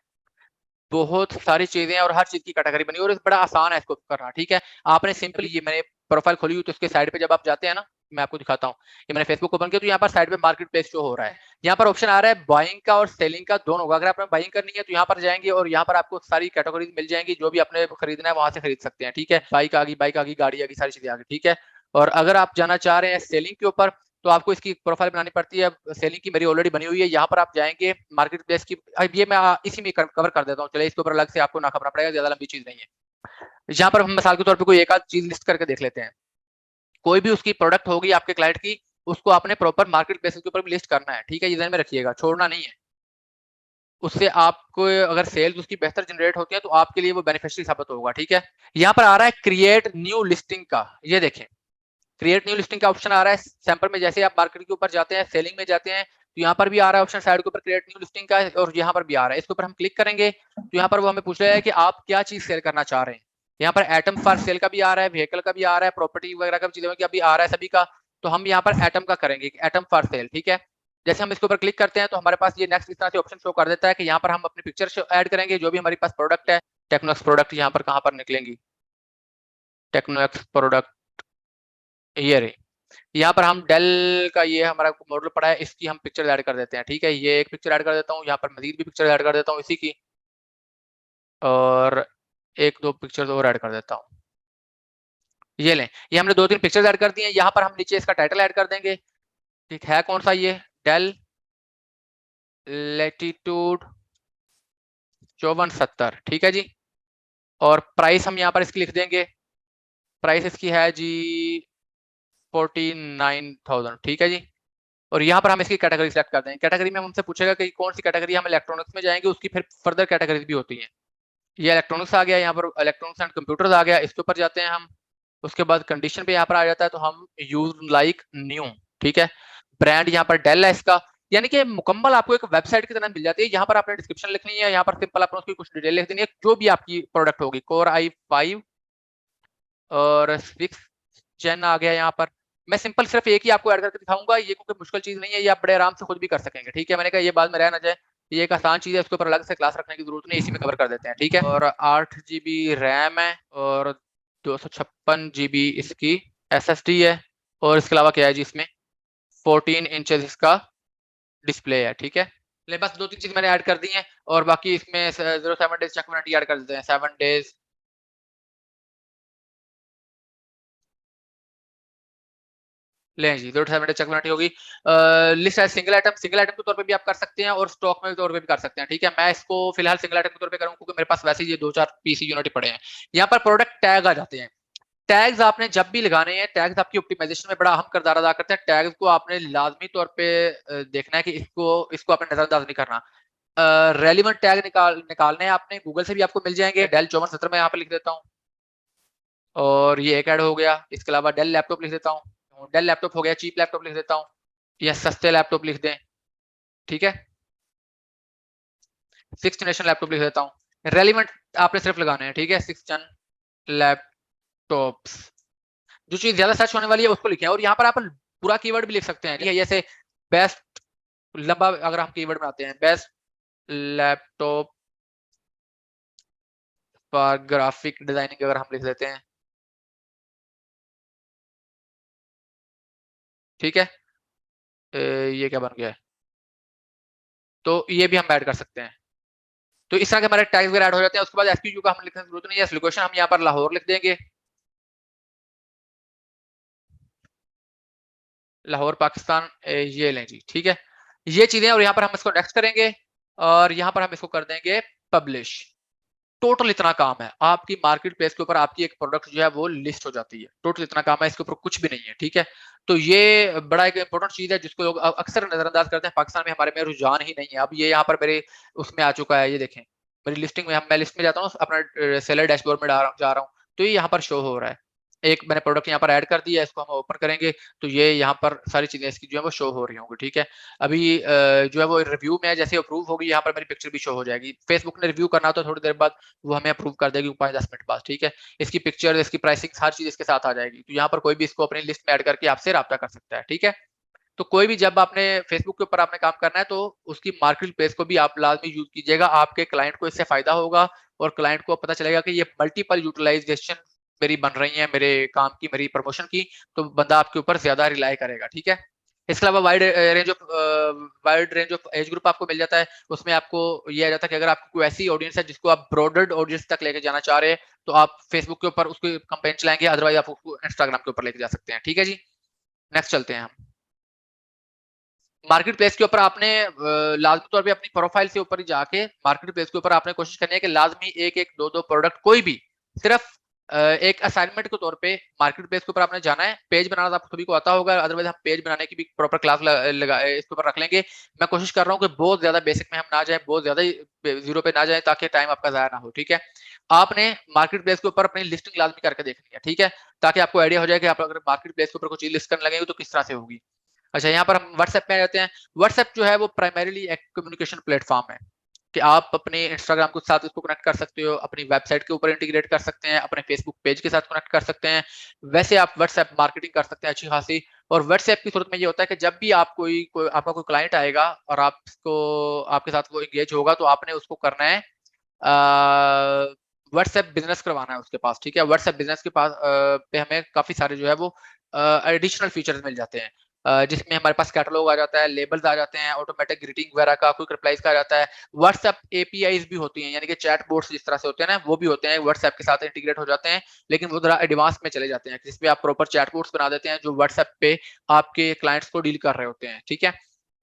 बहुत सारी चीजें हैं, और हर चीज की कैटेगरी बनी और बड़ा आसान है इसको करना, ठीक है। आपने सिंपली, ये मैंने प्रोफाइल खोली हुई, तो उसके साइड पे जब आप जाते हैं ना, मैं आपको दिखाता हूँ। ये मैंने फेसबुक ओपन किया, तो यहाँ पर साइड पे मार्केट प्लेस शो हो रहा है। यहाँ पर ऑप्शन आ रहा है बाइंग का और सेलिंग का, दोनों का। अगर आपने बाइंग करनी है तो यहाँ पर जाएंगे और यहाँ पर आपको सारी कैटेगरीज मिल जाएंगी, जो भी आपने खरीदना है वहां से खरीद सकते हैं, ठीक है। बाइक आ गई, गाड़ी आ गई, सारी चीजें आ गई, ठीक है। और अगर आप जाना चाह रहे हैं सेलिंग के ऊपर, तो आपको इसकी प्रोफाइल बनानी पड़ती है। सेलिंग की मेरी ऑलरेडी बनी हुई है। यहाँ पर आप जाएंगे मार्केट प्लेस की, अब ये मैं इसी में कवर कर देता हूँ, चलिए इसके ऊपर अलग से आपको ना करना पड़ेगा, ज्यादा लंबी चीज नहीं है। यहाँ पर हम मिसाल के तौर पे कोई एक आध चीज लिस्ट करके देख लेते हैं। कोई भी उसकी प्रोडक्ट होगी आपके क्लाइंट की, उसको आपने प्रॉपर मार्केट प्लेस के ऊपर भी लिस्ट करना है, ठीक है। ये ध्यान में रखिएगा, छोड़ना नहीं है। उससे आपको अगर सेल्स उसकी बेहतर जनरेट होती है तो आपके लिए वो बेनिफिशियल साबित होगा, ठीक है। यहाँ पर आ रहा है क्रिएट न्यू लिस्टिंग का, ये देखें, क्रिएट न्यू लिस्टिंग का ऑप्शन आ रहा है सैंपल में। जैसे आप मार्केट के ऊपर जाते हैं, सेलिंग में जाते हैं, तो यहाँ पर भी आ रहा है ऑप्शन साइड के ऊपर क्रिएट न्यू लिस्टिंग का, और यहाँ पर भी आ रहा है। इसके ऊपर हम क्लिक करेंगे तो यहाँ पर वो हमें पूछ रहा है कि आप क्या चीज सेल करना चाह रहे हैं। यहाँ पर एटम फॉर सेल का भी आ रहा है, व्हीकल का भी आ रहा है, प्रॉपर्टी वगैरह का चीजों का भी आ रहा है, सभी का। तो हम यहाँ पर एटम का करेंगे, एटम फॉर सेल, ठीक है। जैसे हम इसके ऊपर क्लिक करते हैं तो हमारे पास ये नेक्स्ट इस तरह से ऑप्शन शो कर देता है कि यहाँ पर हम अपनी पिक्चर ऐड करेंगे, जो भी हमारे पास प्रोडक्ट है। टेक्नोक्स प्रोडक्ट यहाँ पर कहाँ पर निकलेंगी, टेक्नोक्स प्रोडक्ट, ये रही। यहाँ पर हम डेल का ये हमारा मॉडल पड़ा है, इसकी हम पिक्चर ऐड कर देते हैं, ठीक है। ये एक पिक्चर ऐड कर देता हूँ, यहाँ पर मजीद भी पिक्चर ऐड कर देता हूँ इसी की, और एक दो पिक्चर और ऐड कर देता हूँ। ये लें, ये हमने दो तीन पिक्चर्स ऐड कर दिए हैं। यहाँ पर हम नीचे इसका टाइटल ऐड कर देंगे, ठीक है। कौन सा, ये डेल लेटीट्यूड 5470, ठीक है जी। और प्राइस हम यहाँ पर इसकी लिख देंगे, प्राइस इसकी है जी 49,000, ठीक है जी। और यहाँ पर हम इसकी कैटेगरी सेलेक्ट कर देंगे। कैटेगरी में हमसे पूछेगा कि कौन सी कैटेगरी, हम इलेक्ट्रॉनिक्स में जाएंगे, उसकी फिर फर्दर कैटेगरीज भी होती हैं। ये इलेक्ट्रॉनिक्स आ गया, यहाँ पर इलेक्ट्रॉनिक्स एंड कंप्यूटर्स आ गया, इसके ऊपर जाते हैं हम। उसके बाद कंडीशन पे यहाँ पर आ जाता है, तो हम यूज लाइक न्यू, ठीक है। ब्रांड यहाँ पर डेल है इसका, यानी कि मुकम्मल आपको एक वेबसाइट की तरह मिल जाती है। यहाँ पर आपने डिस्क्रिप्शन लिखनी है, यहाँ पर सिंपल आपने उसकी कुछ डिटेल लिख देनी है, जो भी आपकी प्रोडक्ट होगी। कोर i5 और 6 Gen आ गया यहाँ पर। मैं सिंपल सिर्फ एक ही आपको ऐड करके दिखाऊंगा, ये कोई मुश्किल चीज नहीं है, ये आप बड़े आराम से खुद भी कर सकेंगे, ठीक है। मैंने कहा ये बाद में रह ना जाए, ये एक आसान चीज है, इसके ऊपर अलग से क्लास रखने की जरूरत नहीं, इसी में कवर कर देते हैं, ठीक है। और 8 GB रैम है, और 256 GB इसकी SSD है, और इसके अलावा क्या है जी, इसमें 14 इंचेस इसका डिस्प्ले है, ठीक है। ले बस दो तीन चीज मैंने ऐड कर दी है, और बाकी इसमें 07 डेज चेक वारंटी ऐड कर देते हैं, 7 डेज। ले जी, 2 चेक वारंटी होगी। लिस्ट है सिंगल आइटम, सिंगल आइटम के तौर पे भी आप कर सकते हैं, और स्टॉक में तौर पे भी कर सकते हैं, ठीक है। मैं इसको फिलहाल सिंगल आइटम के तौर पे करूँ, क्योंकि मेरे पास वैसे ही ये दो चार पीसी यूनिट पड़े हैं। यहाँ पर प्रोडक्ट टैग आ जाते हैं। टैग्स आपने जब भी लगाने हैं, टैग्स आपकी ऑप्टिमाइजेशन में बड़ा अहम किरदार अदा करते हैं। टैग्स को आपने लाजमी तौर पे देखना है कि इसको इसको आपने नजरअंदाज नहीं करना। रेलिवेंट टैग निकालने हैं आपने, गूगल से भी आपको मिल जाएंगे। डेल 5470 में यहाँ पे लिख देता हूँ, और ये एक ऐड हो गया। इसके अलावा डेल लैपटॉप लिख देता हूँ, डेल लैपटॉप हो गया, चीप लैपटॉप लिख देता हूँ, या सस्ते लैपटॉप लिख दें, ठीक है। 6th जनरेशन लैपटॉप लिख देता हूँ। रेलिवेंट आपने सिर्फ लगाने हैं, ठीक है। 6th Gen लैपटॉप्स, जो चीज ज्यादा सर्च होने वाली है उसको लिखें। और यहाँ पर आप पूरा कीवर्ड भी लिख सकते हैं, ठीक है। जैसे बेस्ट, लंबा अगर हम कीवर्ड बनाते हैं, best laptop for graphic designing अगर हम लिख देते हैं, ठीक है। ये क्या बन गया है, तो ये भी हम ऐड कर सकते हैं। तो इस तरह के हमारे टैग्स वगैरह ऐड हो जाते हैं। उसके बाद एसक्यू का हम लिखने की जरूरत नहीं है, लोकेशन हम यहाँ पर लाहौर लिख देंगे, लाहौर पाकिस्तान, ये लें जी, ठीक है। ये चीजें, और यहाँ पर हम इसको नेक्स्ट करेंगे और यहाँ पर हम इसको कर देंगे पब्लिश। टोटल इतना काम है, आपकी मार्केट प्लेस के ऊपर आपकी एक प्रोडक्ट जो है वो लिस्ट हो जाती है। टोटल इतना काम है, इसके ऊपर कुछ भी नहीं है, ठीक है। तो ये बड़ा एक इंपॉर्टेंट चीज है जिसको लोग अक्सर नजरअंदाज करते हैं। पाकिस्तान में हमारे में रुझान ही नहीं है। अब ये यहाँ पर मेरे उसमें आ चुका है, ये देखें मेरी लिस्टिंग में, मैं लिस्ट में जाता हूँ, अपना सेलर डैशबोर्ड में जा रहा हूँ, तो ये यहाँ पर शो हो रहा है। एक मैंने प्रोडक्ट यहाँ पर ऐड कर दिया है, इसको हम ओपन करेंगे तो ये यहाँ पर सारी चीजें इसकी जो है वो शो हो रही होंगी, ठीक है। अभी जो है वो रिव्यू में है, जैसे अप्रूव होगी यहाँ पर मेरी पिक्चर भी शो हो जाएगी। फेसबुक ने रिव्यू करना हो तो थोड़ी देर बाद वो हमें अप्रूव कर देगी 5-10 मिनट बाद, ठीक है। इसकी पिक्चर, इसकी प्राइसिंग, हर चीज इसके साथ आ जाएगी। तो यहाँ पर कोई भी इसको अपनी लिस्ट में ऐड करके आपसे राब्ता कर सकता है, ठीक है। तो कोई भी जब आपने फेसबुक के ऊपर आपने काम करना है तो उसकी मार्केट प्लेस को भी आप लाजमी यूज कीजिएगा। आपके क्लाइंट को इससे फायदा होगा और क्लाइंट को पता चलेगा कि ये मल्टीपल यूटिलाइजेशन मेरी बन रही है, मेरे काम की, मेरी प्रमोशन की, तो बंदा आपके ऊपर ज्यादा रिलाई करेगा, ठीक है। इसके अलावा wide range of age group आपको मिल जाता है। उसमें आपको ये आ जाता है कि अगर आपको कोई ऐसी ऑडियंस है जिसको आप ब्रॉडर ऑडियंस तक लेके जाना चाह रहे हैं तो आप फेसबुक के ऊपर उसको कंपेन चलाएंगे, अदरवाइज आप उसको इंस्टाग्राम के ऊपर लेके जा सकते हैं, ठीक है जी। नेक्स्ट चलते हैं हम। मार्केट प्लेस के ऊपर आपने लाजमी तौर पे अपनी प्रोफाइल से ऊपर ही जाके मार्केट प्लेस के ऊपर आपने कोशिश करनी है कि लाजमी एक एक दो दो प्रोडक्ट कोई भी सिर्फ एक असाइनमेंट के तौर पे मार्केट प्लेस के ऊपर आपने जाना है। पेज बनाना तो आप सभी को आता होगा, अदरवाइज हम पेज बनाने की भी प्रॉपर क्लास लगा इसके ऊपर रख लेंगे। मैं कोशिश कर रहा हूँ कि बहुत ज्यादा बेसिक में हम ना जाए, बहुत ज्यादा जीरो पे ना जाए, ताकि टाइम आपका जाया ना हो, ठीक है। आपने मार्केट प्लेस के ऊपर अपनी लिस्टिंग लाजमी करके देखनी है, ठीक है, ताकि आपको आइडिया हो जाए कि आप अगर मार्केट प्लेस के ऊपर कुछ चीज लिस्ट करने लगेंगे तो किस तरह से होगी। अच्छा, यहाँ पर हम व्हाट्सएप में आ जाते हैं। व्हाट्सएप जो है वो प्राइमरीली एक कम्युनिकेशन प्लेटफॉर्म है कि आप अपने इंस्टाग्राम के साथ इसको कनेक्ट कर सकते हो, अपनी वेबसाइट के ऊपर इंटीग्रेट कर सकते हैं, अपने फेसबुक पेज के साथ कनेक्ट कर सकते हैं। वैसे आप व्हाट्सएप मार्केटिंग कर सकते हैं अच्छी खासी। और व्हाट्सएप की सूरत में ये होता है कि जब भी आप कोई आपका कोई क्लाइंट आएगा और आपको आपके साथ वो एंगेज होगा तो आपने उसको करना है व्हाट्सएप बिजनेस करवाना है उसके पास, ठीक है। व्हाट्सएप बिजनेस के पास पे हमें काफी सारे जो है वो एडिशनल फीचर्स मिल जाते हैं, जिसमें हमारे पास कैटलॉग आ जाता है, लेबल्स आ जाते हैं, ऑटोमेटिक ग्रीटिंग वगैरह का, क्विक रिप्लाईज का आ जाता है। व्हाट्सएप एपीआईज भी होती हैं, यानी कि चैट बोट्स जिस तरह से होते हैं ना, वो भी होते हैं, व्हाट्सएप के साथ इंटीग्रेट हो जाते हैं, लेकिन वो जरा एडवांस में चले जाते हैं, जिसमें आप प्रॉपर चैट बोट्स बना देते हैं जो व्हाट्सएप पे आपके क्लाइंट्स को डील कर रहे होते हैं, ठीक है।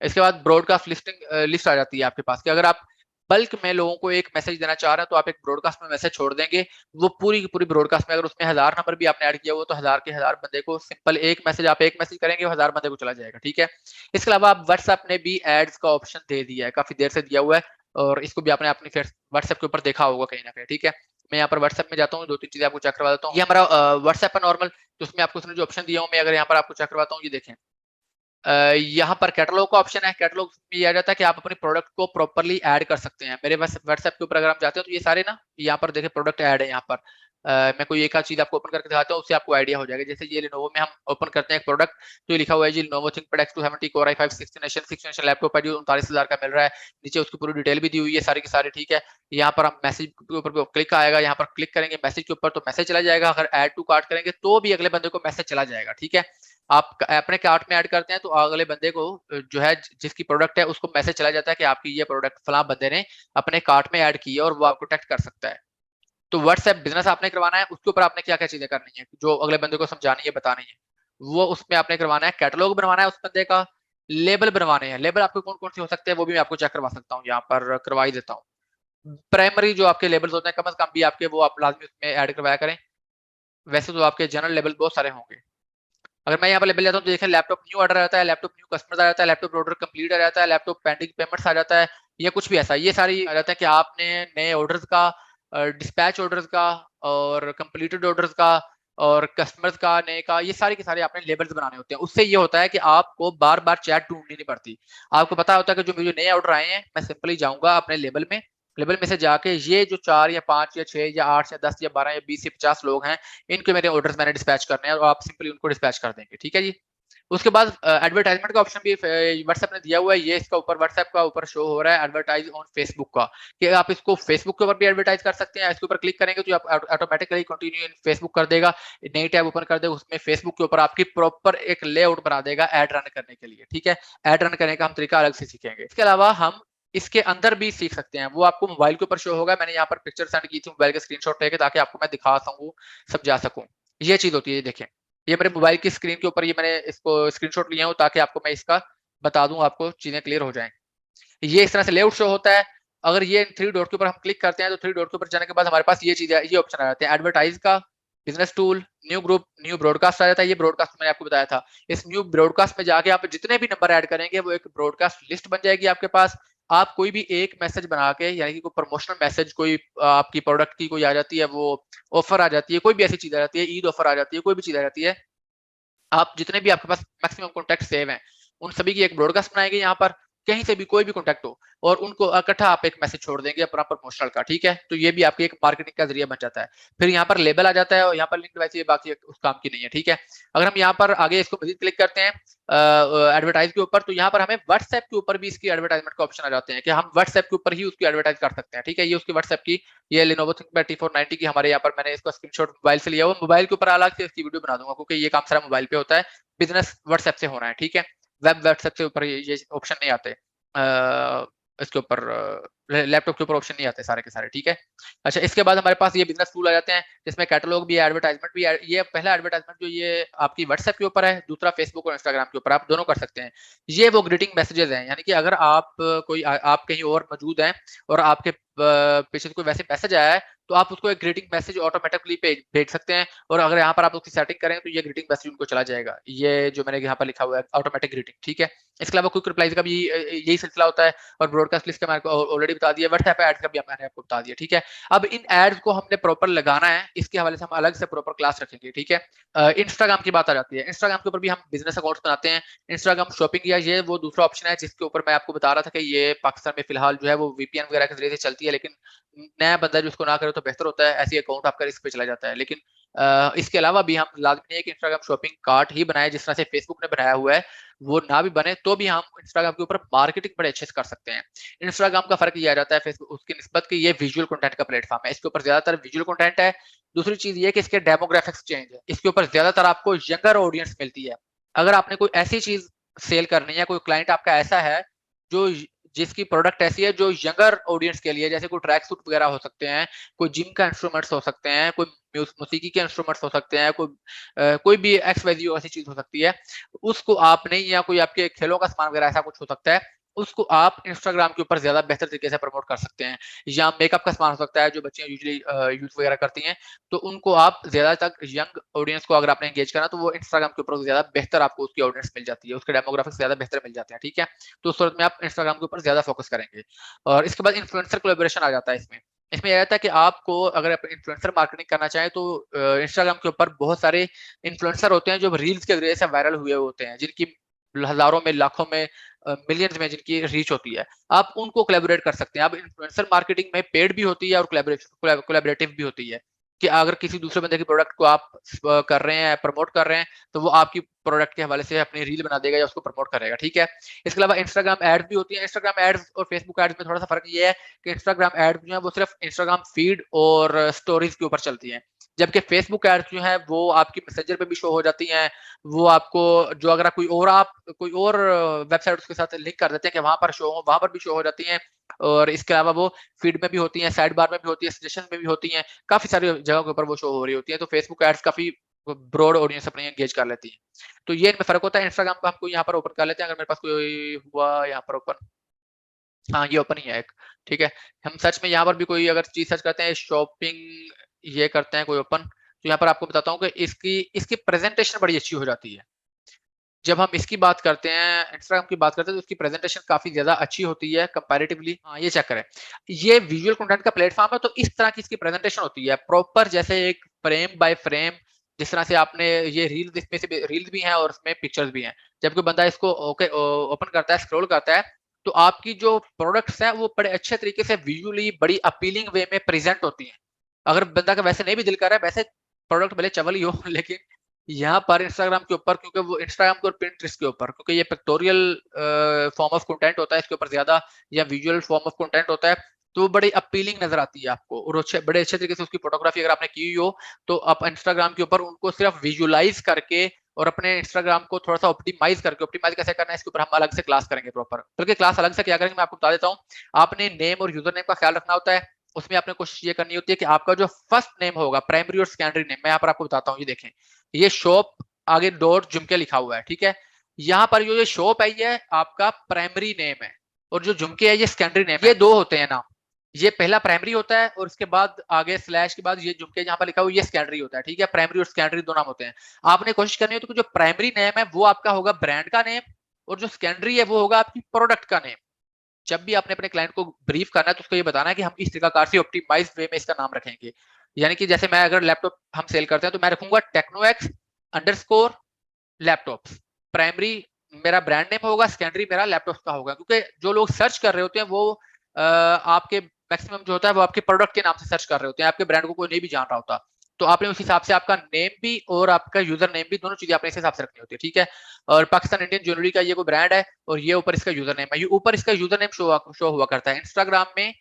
इसके बाद ब्रॉडकास्ट लिस्ट आ जाती है आपके पास कि अगर आप बल्क में लोगों को एक मैसेज देना चाह रहे हैं तो आप एक ब्रॉडकास्ट में मैसेज छोड़ देंगे। वो पूरी की पूरी ब्रॉडकास्ट में, अगर उसमें 1000 नंबर भी आपने ऐड किया हुआ तो 1000 के 1000 बंदे को सिंपल एक मैसेज करेंगे, 1000 बंदे को चला जाएगा, ठीक है। इसके अलावा आप व्हाट्सएप ने भी एड्स का ऑप्शन दे दिया है, काफी देर से दिया हुआ है, और इसको भी आपने अपनी व्हाट्सएप के ऊपर देखा होगा कहीं ना कहीं, ठीक है। मैं यहाँ पर व्हाट्सएप में जाता हूँ, 2-3 चीजें आपको चेक करवा देता हूँ। ये हमारा व्हाट्सएप है नॉर्मल, तो उसमें आपको उसने जो ऑप्शन दिया हूँ, मैं अगर यहाँ पर आपको चेक करवाता हूँ, ये देखें। यहाँ पर कैटलॉग का ऑप्शन है। कैटलॉग में ये आ जाता है कि आप अपने प्रोडक्ट को प्रॉपर्ली ऐड कर सकते हैं। मेरे पास व्हाट्सएप के ऊपर अगर आप जाते हो तो ये सारे ना, यहाँ पर देखें प्रोडक्ट ऐड है यहाँ पर। मैं कोई एक आध चीज आपको ओपन करके दिखाता हूँ, उससे आपको आइडिया हो जाएगा। जैसे ये लेनोवो में हम ओपन करते हैं एक प्रोडक्ट, तो ये लिखा हुआ है जी Lenovo ThinkPad X270 Core i5 6th generation laptop है जो 39,000 का मिल रहा है। नीचे उसकी पूरी डिटेल भी दी हुई है सारी की सारी, ठीक है। यहाँ पर हम मैसेज के ऊपर क्लिक आएगा, यहाँ पर क्लिक करेंगे मैसेज के ऊपर तो मैसेज चला जाएगा। अगर ऐड टू कार्ट करेंगे तो भी अगले बंदे को मैसेज चला जाएगा, ठीक है। आप अपने कार्ट में ऐड करते हैं तो अगले बंदे को जो है जिसकी प्रोडक्ट है उसको मैसेज चला जाता है कि आपकी ये प्रोडक्ट फलां बंदे ने अपने कार्ट में ऐड की है और वो आपको टैग कर सकता है। तो व्हाट्सएप बिजनेस आपने करवाना है, उसके ऊपर आपने क्या क्या चीजें करनी है जो अगले बंदे को समझानी है, बतानी है, वो उसमें आपने करवाना है। कैटलॉग बनवाना है उस बंदे का, लेबल बनवाने हैं। लेबल आपको कौन कौन से हो सकते हैं वो भी मैं आपको चेक करवा सकता हूँ, यहाँ पर करवा ही देता हूँ। प्राइमरी जो आपके लेबल्स होते हैं कम से कम भी आपके, वो आप लाजमी उसमें ऐड करवाया करें। वैसे तो आपके जनरल लेबल बहुत सारे होंगे। अगर मैं यहाँ पर लेबल जाता हूँ तो देखिए लैपटॉप न्यू ऑर्डर आ जाता है, लैपटॉप न्यू कस्टमर आ जाता है, लैपटॉप ऑर्डर कंप्लीट आ जाता है, लैपटॉप पेंडिंग पेमेंट्स आ जाता है, या कुछ भी ऐसा, ये सारी आ जाता है कि आपने नए ऑर्डर्स का, डिस्पैच ऑर्डर्स का, और कंप्लीटेड ऑर्डर्स का, और कस्टमर्स का नए का, ये सारे के सारे आपने लेबल्स बनाने होते हैं। उससे ये होता है कि आपको बार बार चैट ढूंढनी नहीं पड़ती। आपको पता होता है कि जो मुझे नए ऑर्डर आए हैं मैं सिंपली जाऊंगा अपने लेबल में से जाके ये जो 4 या 5 या 6 या 8 या 10 या 12 या 20 या 50 लोग हैं, इनके मेरे ऑर्डर्स मैंने डिस्पैच करने हैं, और आप सिंपली उनको डिस्पैच कर देंगे, ठीक है जी। उसके बाद एडवर्टाइजमेंट का ऑप्शन भी व्हाट्सएप ने दिया हुआ है। ये इसका ऊपर व्हाट्सएप का ऊपर शो हो रहा है एडवर्टाइज ऑन फेसबुक का, कि आप इसको फेसबुक के ऊपर भी एडवर्टाइज कर सकते हैं। इसके ऊपर क्लिक करेंगे तो आप ऑटोमेटिकली कंटिन्यू इन फेसबुक कर देगा, नई टैब ओपन कर देगा, उसमें फेसबुक के ऊपर आपकी प्रॉपर एक लेआउट बना देगा एड रन करने के लिए, ठीक है। एड रन करने का हम तरीका अलग से सीखेंगे। इसके अलावा हम इसके अंदर भी सीख सकते हैं। वो आपको मोबाइल के ऊपर शो होगा। मैंने यहाँ पर पिक्चर सेंड की थी मोबाइल का स्क्रीनशॉट लेके, ताकि आपको मैं दिखा सकूँ, समझा सकूँ। ये चीज़ होती है, ये देखें। ये मेरे मोबाइल की स्क्रीन के ऊपर ये मैंने इसको स्क्रीनशॉट लिया हूँ, ताकि आपको मैं इसका बता दूँ, आपको चीज़ें क्लियर हो जाएँ। ये इस तरह से लेआउट शो होता है। अगर ये 3 डॉट के ऊपर हम क्लिक करते हैं, तो 3 डॉट के ऊपर जाने के बाद हमारे पास ये चीज़ है, ये ऑप्शन आ जाते हैं। एडवर्टाइज़ का, business tool, new group, new broadcast आ जाता है। ये ब्रॉडकास्ट मैंने आपको बताया था। इस न्यू ब्रॉडकास्ट में जाके आप जितने भी नंबर ऐड करेंगे, वो एक ब्रॉडकास्ट लिस्ट बन जाएगी आपके पास। आप कोई भी एक मैसेज बना के, यानी कि कोई प्रमोशनल मैसेज, कोई आपकी प्रोडक्ट की कोई आ जाती है, वो ऑफर आ जाती है, कोई भी ऐसी चीज़ आ जाती है, ईद ऑफर आ जाती है, कोई भी चीज़ आ जाती है। आप जितने भी आपके पास मैक्सिमम कॉन्टैक्ट सेव हैं, उन सभी की एक ब्रॉडकास्ट बनाएँगे यहाँ पर, कहीं से भी कोई भी कॉन्टैक्ट हो, और उनको इकट्ठा आप एक मैसेज छोड़ देंगे अपना प्रमोशनल का, ठीक है? तो ये भी आपकी एक मार्केटिंग का ज़रिया बन जाता है। फिर यहाँ पर लेबल आ जाता है, और यहाँ पर लिंक वैसे ये बाकी उस काम की नहीं है, ठीक है? अगर हम यहाँ पर आगे इसको मज़ीद क्लिक करते हैं एडवर्टाइज़ के ऊपर, तो यहाँ पर हमें व्हाट्सऐप के ऊपर भी इसकी एडवर्टाइज़मेंट का ऑप्शन आ जाते हैं, कि हम व्हाट्सऐप के ऊपर ही उसकी एडवर्टाइज़ कर सकते हैं, ठीक है? ये उसकी व्हाट्सऐप की, ये Lenovo ThinkPad T490 की हमारे यहाँ पर मैंने इसका स्क्रीनशॉट मोबाइल से लिया हुआ। मोबाइल के ऊपर अलग से इसकी वीडियो बना दूँगा, क्योंकि ये काम सारा मोबाइल पे होता है। बिज़नेस व्हाट्सएप से होना है, ठीक है? वेब व्हाट्सएप से ऊपर ये ऑप्शन नहीं आते। इसके ऊपर लैपटॉप के ऊपर ऑप्शन नहीं आते सारे के सारे, ठीक है? अच्छा, इसके बाद हमारे पास ये बिज़नेस टूल आ जाते हैं, जिसमें कैटलॉग भी है, एडवर्टाइज़मेंट भी है। ये पहला एडवर्टाइज़मेंट जो ये आपकी व्हाट्सएप के ऊपर है, दूसरा फेसबुक और इंस्टाग्राम के ऊपर, आप दोनों कर सकते हैं। ये वो ग्रीटिंग मैसेजेज़ हैं, यानी कि अगर आप आप कहीं और मौजूद हैं, और आपके पीछे से कोई वैसे मैसेज आया है, तो आप उसको एक ग्रीटिंग मैसेज ऑटोमैटिकली भेज सकते हैं, और अगर यहाँ पर आप उसकी सेटिंग करें, तो ये ग्रीटिंग मैसेज उनको चला जाएगा। ये जो मैंने यहाँ पर लिखा हुआ है, ऑटोमैटिक ग्रीटिंग, ठीक है? इसके अलावा क्विक रिप्लाईज़ का भी यही सिलसिला होता है, और ब्रॉडकास्ट लिस्ट का मैंने आपको ऑलरेडी बता दिया। व्हाट्सएप एड्स का भी मैंने आपको बता दिया, ठीक है? अब इन एड्स को हमने प्रॉपर लगाना है, इसके हवाले से हम अलग से प्रॉपर क्लास रखेंगे, ठीक है? इंस्टाग्राम की बात आ जाती है। इंस्टाग्राम के ऊपर भी हम बिज़नेस अकाउंट्स बनाते हैं। इंस्टाग्राम शॉपिंग, या ये वो दूसरा ऑप्शन है, जिसके ऊपर मैं आपको बता रहा था कि ये पाकिस्तान में फिलहाल जो है वो वीपीएन वगैरह के ज़रिए से चलती है, लेकिन नया बंदा जो उसको ना करे तो बेहतर होता है। ऐसी अकाउंट आपका रिस्क पे चला जाता है। लेकिन इसके अलावा भी हम लाज़मी नहीं है कि इंस्टाग्राम शॉपिंग कार्ट ही बनाएँ, जिस तरह से फेसबुक ने बनाया हुआ है, वो ना भी बने, तो भी हम इंस्टाग्राम के ऊपर मार्केटिंग बड़े अच्छे से कर सकते हैं। इंस्टाग्राम का फ़र्क ये आ जाता है फेसबुक उसकी निस्बत कि ये विजुअल कंटेंट का प्लेटफ़ॉर्म है। इसके ऊपर ज़्यादातर विजुअल कंटेंट है। दूसरी चीज़ ये है कि इसके डेमोग्राफिक्स चेंज है। इसके ऊपर ज़्यादातर आपको यंगर ऑडियंस मिलती है। अगर आपने कोई ऐसी चीज़ सेल करनी है, कोई क्लाइंट आपका ऐसा है, जो जिसकी प्रोडक्ट ऐसी है जो यंगर ऑडियंस के लिए, जैसे कोई ट्रैक सूट वगैरह हो सकते हैं, कोई जिम का इंस्ट्रूमेंट्स हो सकते हैं, कोई मौसीकी के इंस्ट्रूमेंट्स हो सकते हैं, कोई भी एक्स वाई ज़ेड ऐसी चीज़ हो सकती है, उसको आपने, या कोई आपके खेलों का सामान वगैरह ऐसा कुछ हो सकता है, उसको आप इंस्टाग्राम के ऊपर ज़्यादा बेहतर तरीके से प्रमोट कर सकते हैं। या मेकअप का सामान हो सकता है, जो बच्चियाँ यूजुअली यूज़ वगैरह करती हैं, तो उनको आप ज़्यादा तक यंग ऑडियंस को अगर आपने एंगेज करना, तो वो इंस्टाग्राम के ऊपर ज़्यादा बेहतर आपको उसकी ऑडियंस मिल जाती है, उसके डेमोग्राफिक्स ज़्यादा बेहतर मिल जाते हैं, ठीक है? तो उस सूरत में आप इंस्टाग्राम के ऊपर ज़्यादा फ़ोकस करेंगे। और इसके बाद इन्फ्लुएंसर कोलैबोरेशन आ जाता है इसमें। इसमें ये रहता है कि आपको अगर आप इन्फ्लुएंसर मार्केटिंग करना चाहें, तो इंस्टाग्राम के ऊपर बहुत सारे इन्फ्लुएंसर होते हैं, जो रील्स के ज़रिए से वायरल हुए होते हैं, जिनकी हज़ारों में, लाखों में, मिलियंस में जिनकी रीच होती है। आप उनको कोलैबोरेट कर सकते हैं। अब इन्फ्लुएंसर मार्केटिंग में पेड भी होती है, और कोलैबोरेटिव भी होती है, कि अगर किसी दूसरे बंदे की प्रोडक्ट को आप कर रहे हैं, प्रमोट कर रहे हैं, तो वो आपकी प्रोडक्ट के हवाले से अपनी रील बना देगा, या उसको प्रमोट करेगा, ठीक है? इसके अलावा इंस्टाग्राम एड्स भी होती हैं। इंस्टाग्राम एड्स और फेसबुक एड्स में थोड़ा-सा फ़र्क ये है कि इंस्टाग्राम एड्स जो है, वो सिर्फ़ इंस्टाग्राम फीड और स्टोरीज़ के ऊपर चलती हैं। जबकि फेसबुक एड्स जो हैं, वो आपकी मैसेंजर पे भी शो हो जाती हैं। वो आपको, जो अगर आप कोई और वेबसाइट उसके साथ लिंक कर देते हैं कि वहाँ पर शो हो, वहाँ पर भी शो हो जाती हैं। और इसके अलावा वो फीड में भी होती हैं, साइड बार में भी होती है, सजेशन में भी होती हैं, काफ़ी सारी जगहों के ऊपर वो शो हो रही होती हैं। तो फेसबुक एड्स काफ़ी ब्रॉड ऑडियंस अपनी एंगेज कर लेती है। तो ये इनमें फ़र्क होता है। इंस्टाग्राम को हमको यहाँ पर ओपन कर लेते हैं, अगर मेरे पास कोई हुआ यहाँ पर ओपन। हाँ, ये ओपन ही है एक, ठीक है? हम सर्च में यहाँ पर भी कोई अगर चीज़ सर्च करते हैं, शॉपिंग, ये करते हैं कोई ओपन, तो यहाँ पर आपको बताता हूँ कि इसकी इसकी प्रेज़ेंटेशन बड़ी अच्छी हो जाती है। जब हम इसकी बात करते हैं, इंस्टाग्राम की बात करते हैं, तो उसकी प्रेज़ेंटेशन काफ़ी ज़्यादा अच्छी होती है कंपैरेटिवली। हाँ, ये चेक करें। ये विजुअल कंटेंट का प्लेटफ़ॉर्म है, तो इस तरह की इसकी प्रेज़ेंटेशन होती है। प्रॉपर जैसे एक फ्रेम बाय फ्रेम, जिस तरह से आपने ये रील्स, इसमें से रील्स भी हैं और उसमें पिक्चर्स भी हैं। जब कोई बंदा इसको ओपन करता है, स्क्रॉल करता है, तो आपकी जो प्रोडक्ट्स हैं, वो बड़े अच्छे तरीके से विजुअली बड़ी अपीलिंग वे में प्रेज़ेंट होती हैं। अगर बंदा का वैसे नहीं भी दिल कर रहा है, वैसे प्रोडक्ट भले चवल ही हो, लेकिन यहाँ पर इंस्टाग्राम के ऊपर, क्योंकि वो इंस्टाग्राम के और पिंटरेस्ट के ऊपर, क्योंकि ये पिक्टोरियल फॉर्म ऑफ कंटेंट होता है इसके ऊपर ज़्यादा, या विजुअल फॉर्म ऑफ कंटेंट होता है, तो वो बड़ी अपीलिंग नज़र आती है आपको, और बड़े अच्छे तरीके से उसकी फोटोग्राफी अगर आपने की हुई हो, तो आप इंस्टाग्राम के ऊपर उनको सिर्फ विजुअलाइज़ करके और अपने इंस्टाग्राम को थोड़ा सा ऑप्टिमाइज करके, ऑप्टिमाइज कैसे करना है इसके ऊपर हम अलग से क्लास करेंगे प्रॉपर। बल्कि क्लास अलग से क्या करेंगे मैं आपको बता देता हूँ। आपने नेम और यूजर नेम का ख्याल रखना होता है। उसमें आपने कोशिश ये करनी होती है कि आपका जो फर्स्ट नेम होगा, प्राइमरी और सेकेंडरी नेम, मैं यहाँ पर आपको बताता हूँ। ये देखें, ये शॉप आगे डॉट झुमके लिखा हुआ है, ठीक है। यहाँ पर जो ये शॉप है ये आपका प्राइमरी नेम है, और जो झुमके है ये सेकेंडरी नेम है। ये दो होते हैं नाम, ये पहला प्राइमरी होता है और उसके बाद आगे स्लैश के बाद ये झुमके जहां पर लिखा हुआ ये सेकेंडरी होता है, ठीक है। प्राइमरी और सेकेंडरी दो नाम होते हैं। आपने कोशिश करनी होती है कि जो प्राइमरी नेम है वो आपका होगा ब्रांड का नेम, और जो सेकेंडरी है वो होगा आपकी प्रोडक्ट का नेम। जब भी आपने अपने क्लाइंट को ब्रीफ करना है तो उसको ये बताना है कि हम इस तरीका से ऑप्टिमाइज वे में इसका नाम रखेंगे। यानी कि जैसे मैं अगर लैपटॉप हम सेल करते हैं तो मैं रखूंगा टेक्नोएक्स अंडरस्कोर लैपटॉप्स। प्राइमरी मेरा ब्रांड नेम होगा, सेकेंडरी मेरा लैपटॉप का होगा, क्योंकि जो लोग सर्च कर रहे होते हैं वो आपके मैक्सिमम जो होता है वो आपके प्रोडक्ट के नाम से सर्च कर रहे होते हैं, आपके ब्रांड को कोई नहीं भी जान रहा होता। तो आपने उस हिसाब से आपका नेम भी और आपका यूजर नेम भी दोनों चीजें आपने इस हिसाब से रखनी होती है, ठीक है। और पाकिस्तान इंडियन ज्वेलरी का ये कोई ब्रांड है और ये ऊपर इसका यूजर नेम है। ये ऊपर इसका यूजर नेम शो हुआ करता है। इंस्टाग्राम में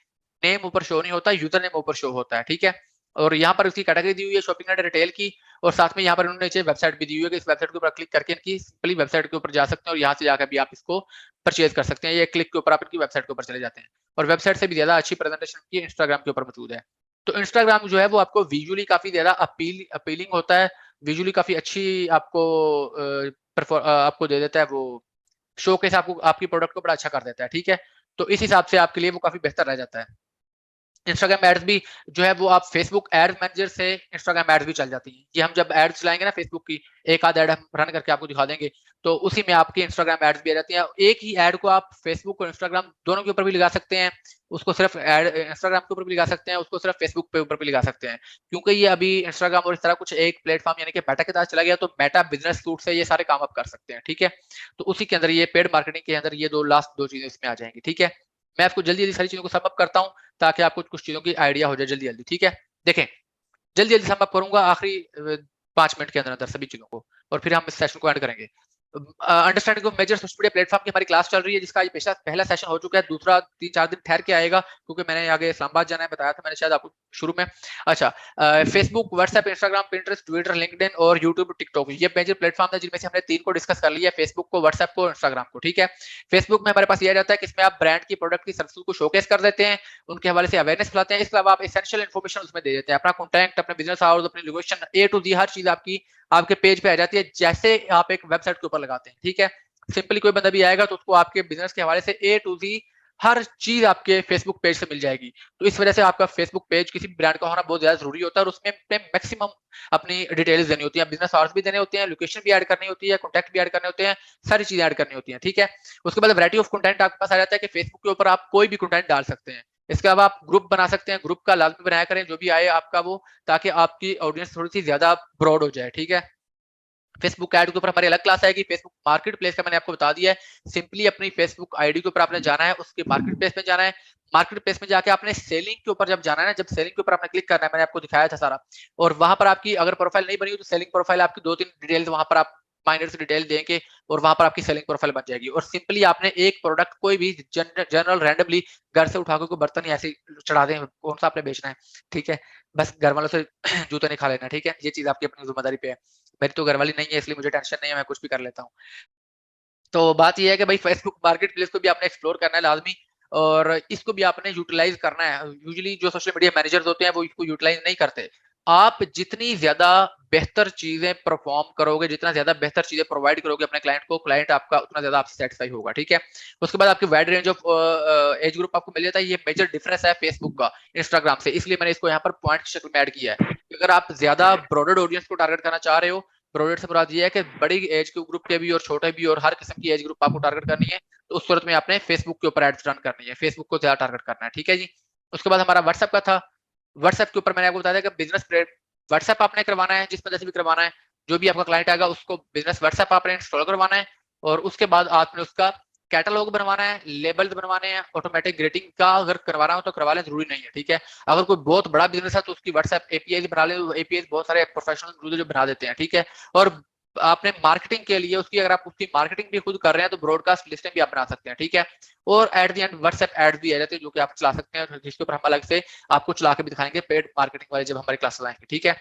नेम ऊपर शो नहीं होता, यूजर नेम ऊपर शो होता है, ठीक है। और यहाँ पर उसकी कैटेगरी दी हुई है शॉपिंग एंड रिटेल की, और साथ में यहाँ पर उन्होंने नीचे वेबसाइट भी दी हुई है कि इस वेबसाइट के ऊपर क्लिक करके इनकी सिंपली वेबसाइट के ऊपर जा सकते हैं और यहाँ से जाकर भी आप इसको परचेज कर सकते हैं। ये क्लिक के ऊपर आप इनकी वेबसाइट के ऊपर चले जाते हैं, और वेबसाइट से भी ज्यादा अच्छी प्रेजेंटेशन की इंस्टाग्राम के ऊपर मौजूद है। तो इंस्टाग्राम जो है वो आपको विजुअली काफी ज्यादा अपीलिंग होता है, विजुअली काफी अच्छी आपको आपको दे देता है, वो शो केस आपको आपकी प्रोडक्ट को बड़ा अच्छा कर देता है, ठीक है। तो इस हिसाब से आपके लिए वो काफी बेहतर रह जाता है। इंस्टाग्राम एड्स भी जो है वो आप फेसबुक एड मैनेजर से इंस्टाग्राम एड्स भी चल जाती हैं। ये हम जब एड चलाएंगे ना फेसबुक की, एक आध एड हम रन करके आपको दिखा देंगे, तो उसी में आपकी इंस्टाग्राम एड्स भी आ जाती हैं। एक ही एड को आप फेसबुक और इंस्टाग्राम दोनों के ऊपर भी लगा सकते हैं। उसको सिर्फ एड इंस्टाग्राम के ऊपर भी लगा सकते हैं, उसको सिर्फ फेसबुक पे ऊपर भी लगा सकते हैं। क्योंकि ये अभी इंस्टाग्राम और इस तरह कुछ एक प्लेटफॉर्म यानी कि मेटा के साथ चला गया, तो मेटा बिजनेस सूट से ये सारे काम आप कर सकते हैं, ठीक है। तो उसी के अंदर ये पेड मार्केटिंग के अंदर ये दो लास्ट दो चीजें इसमें आ जाएंगी, ठीक है। मैं आपको जल्दी जल्दी सारी चीजों को सम अप करता हूँ ताकि आपको कुछ चीजों की आइडिया हो जाए जल्दी जल्दी, ठीक है। देखें, जल्दी जल्दी सम अप करूंगा आखिरी 5 मिनट के अंदर अंदर सभी चीजों को, और फिर हम इस सेशन को एंड करेंगे। Understanding of major social media platform की हमारी क्लास चल रही है, जिसका ये पहला सेशन हो चुका है, दूसरा 3-4 दिन ठहर के आएगा क्योंकि मैंने आगे इस्लामाबाद जाना है, बताया था मैंने शायद आपको शुरू में। अच्छा, Facebook, WhatsApp, Instagram, Pinterest, Twitter, LinkedIn और यूट्यूब, टिकटॉक, ये मेजर प्लेटफॉर्म है जिनमें से हमने 3 को डिस्कस कर लिया है, फेसबुक को, व्हाट्सएप को, इंस्टाग्राम को, ठीक है। फेसबुक में हमारे पास यह रहता है कि इसमें आप ब्रांड की, प्रोडक्ट की, सर्विस को शोकेस कर देते हैं, उनके हवाले से अवेयरनेस फैलाते हैं। इसके अलावा आप एसेंशियल इन्फॉर्मेशन उसमें दे देते हैं, अपना कॉन्टैक्ट, अपने बिजनेस आवर्स, अपनी लोकेशन, ए टू दी हर चीज आपकी आपके पेज पे आ जाती है, जैसे आप एक वेबसाइट के ऊपर लगाते हैं, ठीक है। सिंपली कोई बंदा भी आएगा तो उसको आपके बिजनेस के हवाले से ए टू जी हर चीज आपके फेसबुक पेज से मिल जाएगी। तो इस वजह से आपका फेसबुक पेज किसी भी ब्रांड का होना बहुत ज्यादा जरूरी होता है, और उसमें मैक्सिमम अपनी डिटेल्स देनी होती है, बिजनेस आवर्स भी देने होते हैं, लोकेशन भी ऐड करनी होती है, कॉन्टैक्ट भी ऐड करने होते हैं, सारी चीजें ऐड करनी होती हैं, ठीक है। उसके बाद वैरायटी ऑफ कंटेंट आपके पास आ जाता है कि फेसबुक के ऊपर आप कोई भी कंटेंट डाल सकते हैं। इसके अलावा आप ग्रुप बना सकते हैं, ग्रुप का लाजमी बनाया करें जो भी आए आपका वो, ताकि आपकी ऑडियंस थोड़ी सी ज्यादा ब्रॉड हो जाए, ठीक है। फेसबुक ऐड के ऊपर हमारी अलग क्लास आएगी। फेसबुक मार्केट प्लेस का मैंने आपको बता दिया है। सिंपली अपनी फेसबुक आईडी के ऊपर आपने जाना है, उसके मार्केट प्लेस में जाना है। मार्केट प्लेस में जाके आपने सेलिंग के ऊपर जब जाना है ना, जब सेलिंग के ऊपर आपने क्लिक करना है, मैंने आपको दिखाया था सारा, और वहां पर आपकी अगर प्रोफाइल नहीं बनी हो तो सेलिंग प्रोफाइल आपकी 2-3 डिटेल्स वहां पर आप माइनर से डिटेल देंगे और वहां पर आपकी सेलिंग प्रोफाइल बन जाएगी। और सिंपली आपने एक प्रोडक्ट कोई भी जनरल रैंडमली घर से उठा के बर्तन ही ऐसे चढ़ा दें, कौन सा आपने बेचना है, ठीक है। बस घर वालों से जूते नहीं खा लेना, ठीक है। ये चीज आपकी अपनी जिम्मेदारी पे है। मेरी तो घरवाली नहीं है इसलिए मुझे टेंशन नहीं है, मैं कुछ भी कर लेता हूँ। तो बात ये है कि भाई फेसबुक मार्केट प्लेस को भी आपने एक्सप्लोर करना है लाजमी, और इसको भी आपने यूटिलाइज करना है। यूजुअली जो सोशल मीडिया मैनेजर्स होते हैं वो इसको यूटिलाइज नहीं करते। आप जितनी ज्यादा बेहतर चीजें परफॉर्म करोगे, जितना ज्यादा बेहतर चीजें प्रोवाइड करोगे अपने क्लाइंट को, क्लाइंट आपका उतना ज्यादा आपसे सेटिस्फाई होगा, ठीक है। उसके बाद आपकी wide range of age group आपको मिल जाता है। ये मेजर डिफरेंस है फेसबुक का इंस्टाग्राम से, इसलिए मैंने इसको यहाँ पर पॉइंट की शक्ल में ऐड किया है। अगर आप ज्यादा ब्रॉडर ऑडियंस को टारगेट करना चाह रहे हो, प्रोडक्ट से मुराद ये है कि बड़ी एज के ग्रुप के भी और छोटे भी और हर किस्म की एज ग्रुप आपको टारगेट करनी है, तो उस सूरत में आपने फेसबुक के ऊपर एड्स रन करनी है, फेसबुक को ज्यादा टारगेट करना है, ठीक है जी। उसके बाद हमारा व्हाट्सएप का था। व्हाट्सएप के ऊपर मैंने आपको बताया था कि बिजनेस व्हाट्सएप आपने करवाना है, जिस वजह से भी करवाना है, जो भी आपका क्लाइंट आएगा उसको बिजनेस व्हाट्सएप आपने इंस्टॉल करवाना है, और उसके बाद आपने उसका कैटलॉग बनवाना है, लेबल्स बनवाने हैं, ऑटोमेटिक ग्रेटिंग का अगर करवाना हो तो करवा लें, जरूरी नहीं है, ठीक है। अगर कोई बहुत बड़ा बिजनेस है तो उसकी व्हाट्सएप एपीआई बना ले, एपीआई बहुत सारे प्रोफेशनल जो बना देते हैं, ठीक है। और आपने मार्केटिंग के लिए उसकी, अगर आप उसकी मार्केटिंग भी खुद कर रहे हैं तो ब्रॉडकास्ट लिस्टें भी आप बना सकते हैं, ठीक है। और at the end WhatsApp ads भी आ जाते हैं जो कि आप चला सकते हैं, जिसके ऊपर हम अलग से आपको चला के भी दिखाएंगे पेड मार्केटिंग वाले जब हमारी क्लासेस आएंगे, ठीक है।